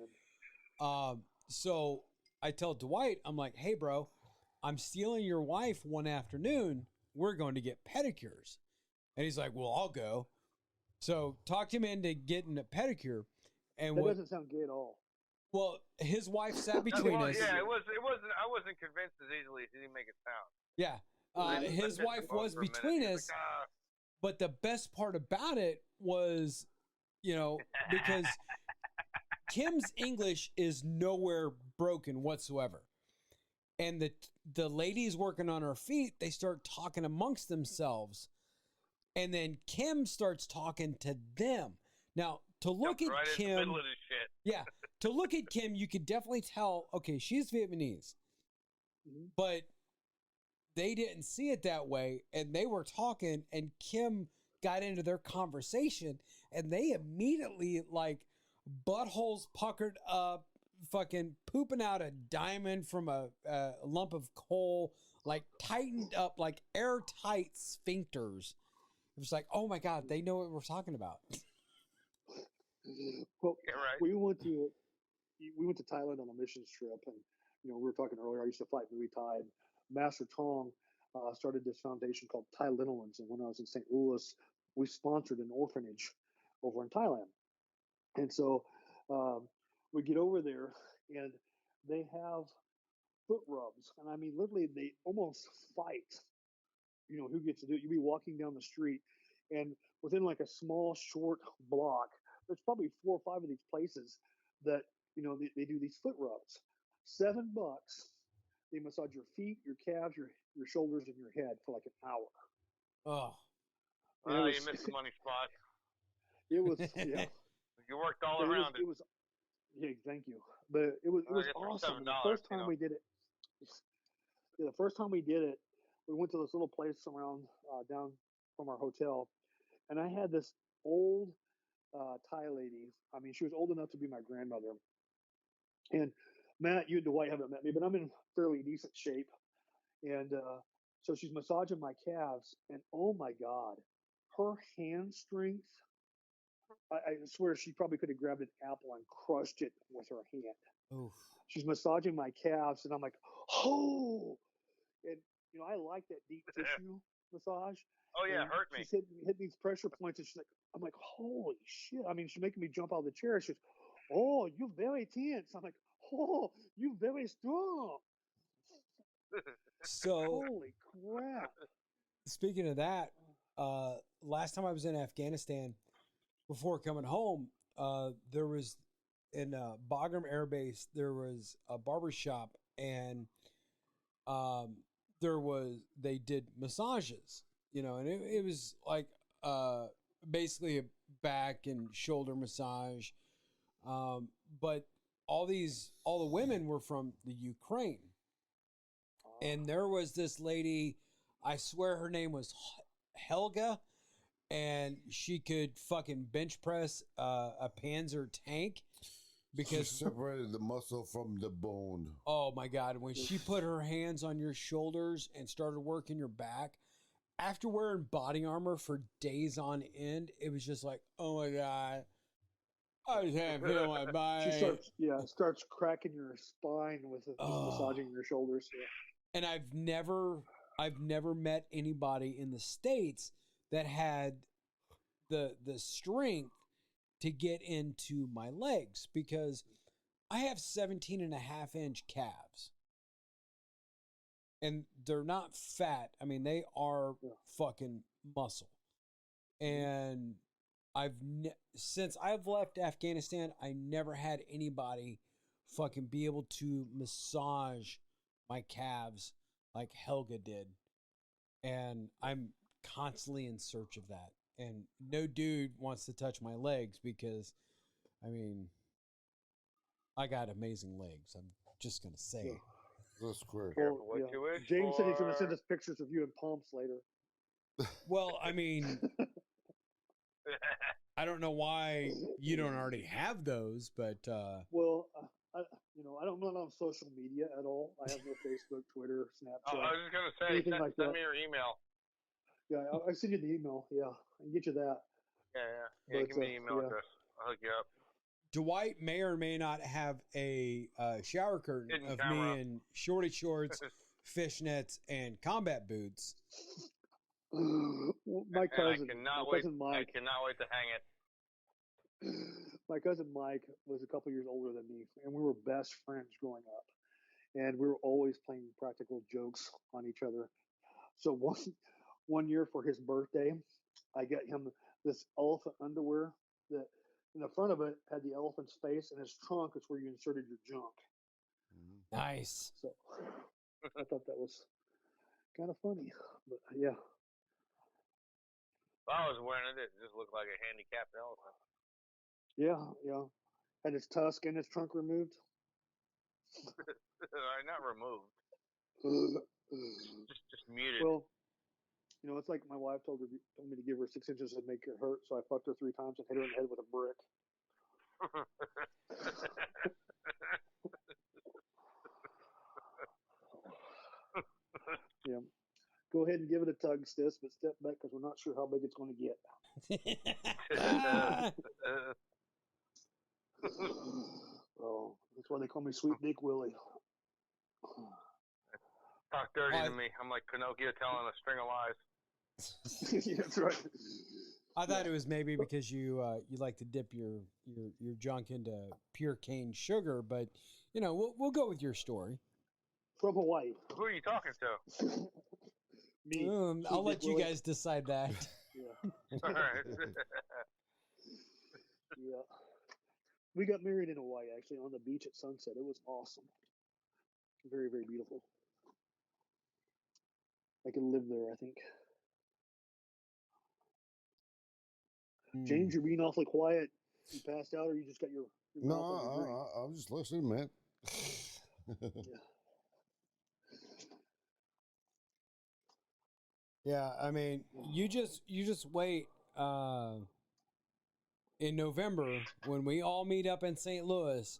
then. So I tell Dwight, I'm like, hey, bro, I'm stealing your wife one afternoon. We're going to get pedicures. And he's like, well, I'll go. So talked him into getting a pedicure. And that doesn't sound gay at all. Well, his wife sat between us. Yeah, it wasn't. I wasn't convinced as easily as he didn't make it sound. Yeah. His wife was between us. Like, but the best part about it was, because Kim's English is nowhere broken whatsoever. And the ladies working on her feet, they start talking amongst themselves. And then Kim starts talking to them. Now, to look at Kim, in the middle of this shit. Yeah, to look at Kim, you could definitely tell, okay, she's Vietnamese. Mm-hmm. But they didn't see it that way, and they were talking, and Kim got into their conversation, and they immediately, like, buttholes puckered up, fucking pooping out a diamond from a lump of coal, like tightened up, like airtight sphincters. It was like, oh my God, they know what we're talking about. Well, yeah, right. we went to Thailand on a missions trip, and we were talking earlier. I used to fight Muay Thai. And Master Tong started this foundation called Thai Little Ones, and when I was in St. Louis, we sponsored an orphanage over in Thailand. And so we get over there, and they have foot rubs, and I mean, literally, they almost fight. Who gets to do it? You'd be walking down the street, and within like a small, short block, there's probably 4 or 5 of these places that they do these foot rubs. $7. They massage your feet, your calves, your shoulders, and your head for like an hour. Oh, well, you missed the money spot. It was yeah. You worked all around it. It was yeah, thank you. But it was awesome. The first time we did it, the first time we did it, we went to this little place around down from our hotel, and I had this old Thai lady. I mean, she was old enough to be my grandmother. And Matt, you and Dwight haven't met me, but I'm in fairly decent shape. And so she's massaging my calves, and oh my God, her hand strength. I swear she probably could have grabbed an apple and crushed it with her hand. oof. She's massaging my calves, and I'm like, oh! And, I like that deep tissue massage. Oh, yeah, and hurt me. She's hitting these pressure points, and she's like, I'm like, holy shit. I mean, she's making me jump out of the chair. She goes, oh, you're very tense. I'm like, oh, you're very strong. So, holy crap. Speaking of that, last time I was in Afghanistan, before coming home, there was in Bagram Air Base, there was a barber shop, and they did massages, and it was like basically a back and shoulder massage, but all the women were from the Ukraine, and there was this lady, I swear her name was Helga, and she could fucking bench press a Panzer tank She because separated the muscle from the bone. oh my god, when she put her hands on your shoulders and started working your back after wearing body armor for days on end, it was just like, oh my god, I just can't feel my body. She starts cracking your spine with just massaging your shoulders. Yeah. And I've never met anybody in the States that had the strength to get into my legs because I have 17 and a half inch calves. And they're not fat. I mean, they are fucking muscle. And since I've left Afghanistan, I never had anybody fucking be able to massage my calves like Helga did. And I'm constantly in search of that. And no dude wants to touch my legs because, I mean, I got amazing legs. I'm just going to say. Yeah. That's great. Well, what you wish James said he's going to for. send us pictures of you in pumps later. Well, I mean, I don't know why you don't already have those, but well, I'm not on social media at all. I have no Facebook, Twitter, Snapchat. I was just gonna say, anything like send that. me your email. Yeah, I'll send you the email. Yeah, I can get you that. Yeah. But, Give me the email yeah. address. I'll hook you up. Dwight may or may not have a shower curtain Hidden of camera. me in shorty shorts, fishnets, and combat boots. My cousin, Mike. I cannot wait to hang it. My cousin Mike was a couple years older than me, and we were best friends growing up. And we were always playing practical jokes on each other. So one year for his birthday, I got him this elephant underwear that in the front of it had the elephant's face, and his trunk is where you inserted your junk. Nice. So I thought that was kind of funny, but yeah. If I was wearing it, it just looked like a handicapped elephant. Yeah. Had his tusk and his trunk removed. Not removed. Just muted. Well, it's like my wife told me to give her 6 inches to make it hurt, so I fucked her 3 times and hit her in the head with a brick. Yeah. Go ahead and give it a tug, sis, but step back because we're not sure how big it's going to get. Oh, that's why they call me Sweet Dick Willie. Talk dirty to me. I'm like Pinocchio telling a string of lies. Yeah, that's right. I thought it was maybe because you like to dip your junk into pure cane sugar, but we'll go with your story. From Hawaii. Who are you talking to? Me. I'll let you guys decide that. Yeah. All right. Yeah. We got married in Hawaii, actually, on the beach at sunset. It was awesome. Very, very beautiful. I could live there, I think. James, you're being awfully quiet. You passed out, or you just got your mouth on your drink? I'm just listening, man. Yeah, I mean, you just wait in November when we all meet up in St. Louis.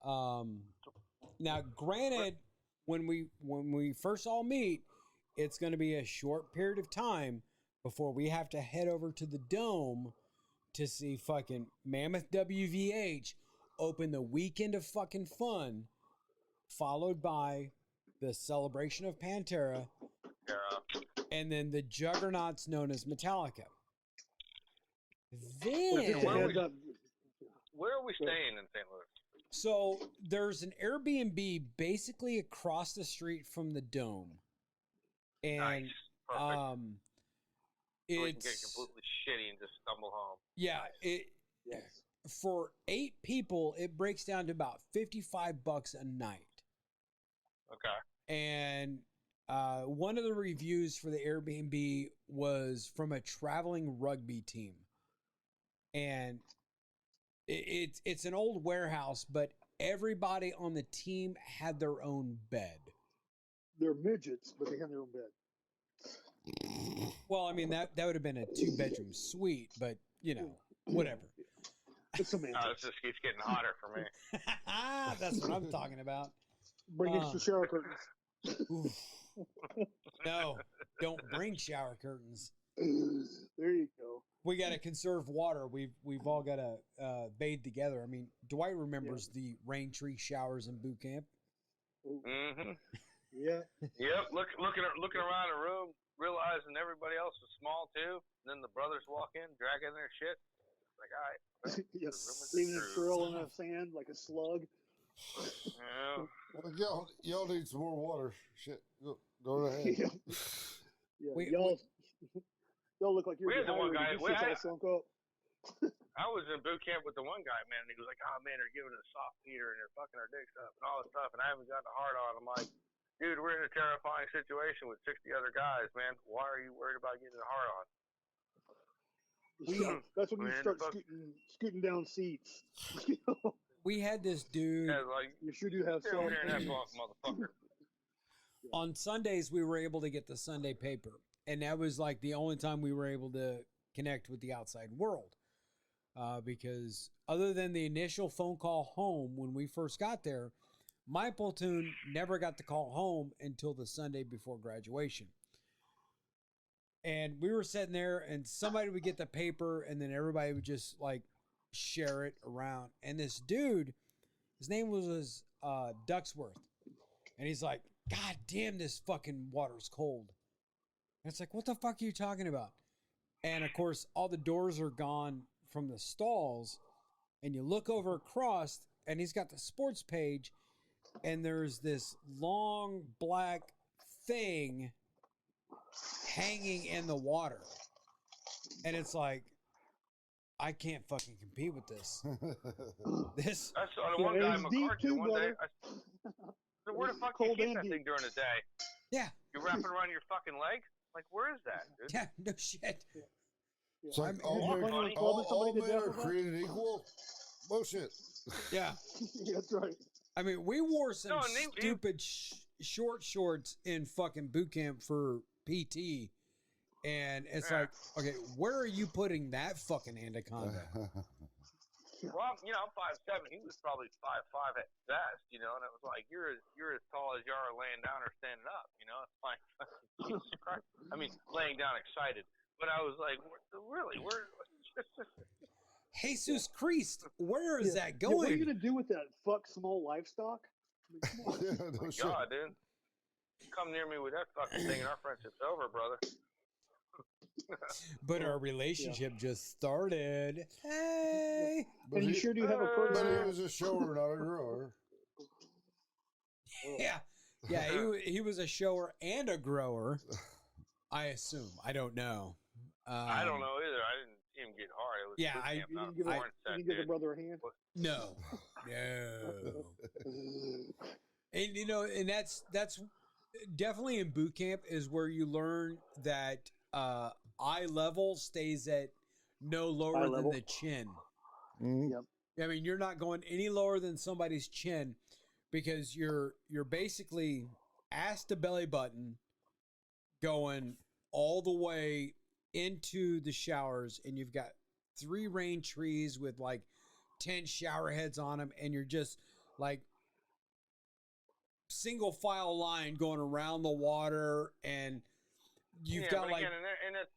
Now, granted, when we first all meet, it's going to be a short period of time before we have to head over to the Dome to see fucking Mammoth WVH open the Weekend of Fucking Fun, followed by the Celebration of Pantera, and then the juggernauts known as Metallica. Then, where are we staying in St. Louis? So there's an Airbnb basically across the street from the Dome, and nice. Perfect. So we can it's get completely shitty and just stumble home. Yeah, Yes. For 8 people, it breaks down to about $55 a night. Okay. And one of the reviews for the Airbnb was from a traveling rugby team, and it's an old warehouse, but everybody on the team had their own bed. they're midgets, but they have their own bed. Well, I mean that would have been a 2-bedroom suite, but you know, whatever. It's semantics. This just keeps getting hotter for me. That's what I'm talking about. Bring extra shower curtains. Oof. No, don't bring shower curtains. There you go. We got to conserve water. We've all got to bathe together. I mean, Dwight remembers the rain tree showers in boot camp. Mm-hmm. Yeah. Yep. Looking around the room, realizing everybody else is small too. And then the brothers walk in, dragging their shit. Like, all right. Yes. Leaving a trail in the sand like a slug. Yeah. Well, y'all need some more water. Shit, go ahead. Yeah. We- Y'all look like you're We had the one guy- Your shit's all sunk up. I was in boot camp with the one guy, man, and he was like, "Oh man, they're giving us soft Peter and they're fucking our dicks up and all this stuff, and I haven't gotten a hard on." I'm like, "Dude, we're in a terrifying situation with 60 other guys, man. Why are you worried about getting a hard on?" Yeah, that's when you Man, start fuck. scooting down seats. We had this dude Yeah, like, You sure do have stay over some. here and have off, motherfucker. on Sundays. We were able to get the Sunday paper, and that was like the only time we were able to connect with the outside world. Because other than the initial phone call home when we first got there, my platoon never got to call home until the Sunday before graduation. And we were sitting there, and somebody would get the paper, and then everybody would just like share it around. And this dude, his name was Ducksworth, and he's like, "God damn, this fucking water's cold." And it's like, "What the fuck are you talking about?" And of course, all the doors are gone from the stalls, and you look over across, and he's got the sports page, and there's this long black thing hanging in the water. And it's like, I can't fucking compete with this. This I saw the one guy, it's deep McCarthy, too, one day. brother. So where the fuck do you Cold keep and that deep. thing during the day? yeah, You wrap it around your fucking leg? Like, where is that, dude? yeah, no shit. Yeah. It's like I'm- all You're men, funny. all Somebody to men death are with that? created equal. Bullshit. Yeah. Yeah, that's right. I mean, we wore some No, and they- stupid short shorts in fucking boot camp for PT. And it's Yeah. like, okay, where are you putting that fucking anaconda? Well, you know, I'm 5'7". He was probably 5'5" at best, you know, and it was like, you're as tall as you are laying down or standing up, you know. It's like, Jesus Christ. I mean, laying down excited, but I was like, really, where? Jesus Christ, where is that Yeah, what are you going? gonna do with that fuck small livestock? I mean, come on. Yeah, no shit. God, dude, come near me with that fucking thing, and our friendship's over, brother. But our relationship just started. Hey. But And you he, sure do have a but pretty. he was a shower, not a grower. Yeah. Yeah, he was a shower and a grower. I assume. I don't know. I don't know either. I didn't see him get hard. It was Yeah, boot I- camp, You not didn't give, a a, porn you set, didn't give the dude. brother a hand. No. No. And you know, and that's definitely in boot camp is where you learn that eye level stays at no lower Eye than level. the chin. Mhm. Yep. I mean, you're not going any lower than somebody's chin because you're basically ass to belly button going all the way into the showers, and you've got 3 rain trees with like 10 shower heads on them, and you're just like single file line going around the water, and you've Yeah, got but like again, and it's,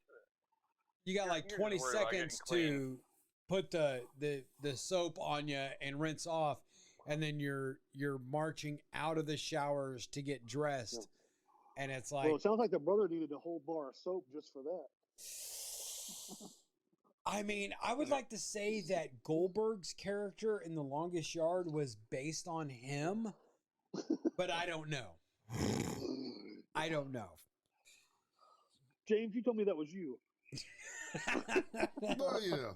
you got you're- like you're 20 just worried about seconds getting to put the soap on you and rinse off, and then you're marching out of the showers to get dressed, and it's like, Well, it sounds like the brother needed a whole bar of soap just for that. I mean, I would like to say that Goldberg's character in The Longest Yard was based on him, but I don't know. I don't know. James, you told me that was you. Well, you know.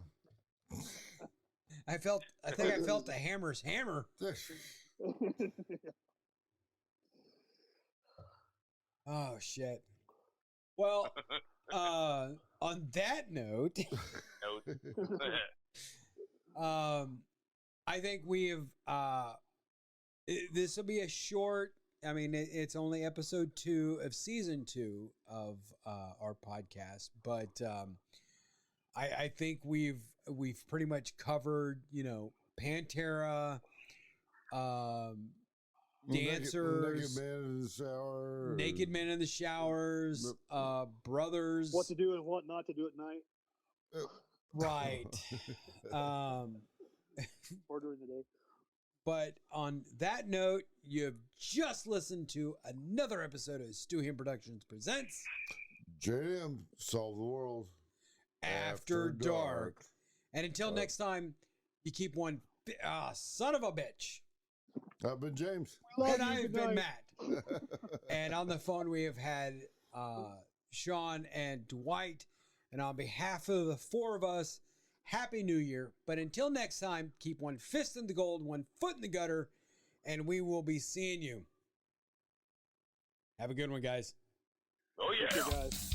I think I felt the hammer's hammer. Oh shit. Well, on that note, I think we have this will be a short I mean, it's only episode 2 of season 2 of our podcast, but I think we've pretty much covered, Pantera, dancers, naked men in the showers, brothers, What to do and what not to do at night right? or during the day. But on that note, you've just listened to another episode of Stu Him Productions Presents JM Solve the World After Dark. And until next time, you keep one son of a bitch. I've been James. And I've been Matt. And on the phone, we have had Sean and Dwight. And on behalf of the 4 of us, Happy New Year. But until next time, keep one fist in the gold, one foot in the gutter, and we will be seeing you. Have a good one, guys. Oh, yeah. Okay, guys.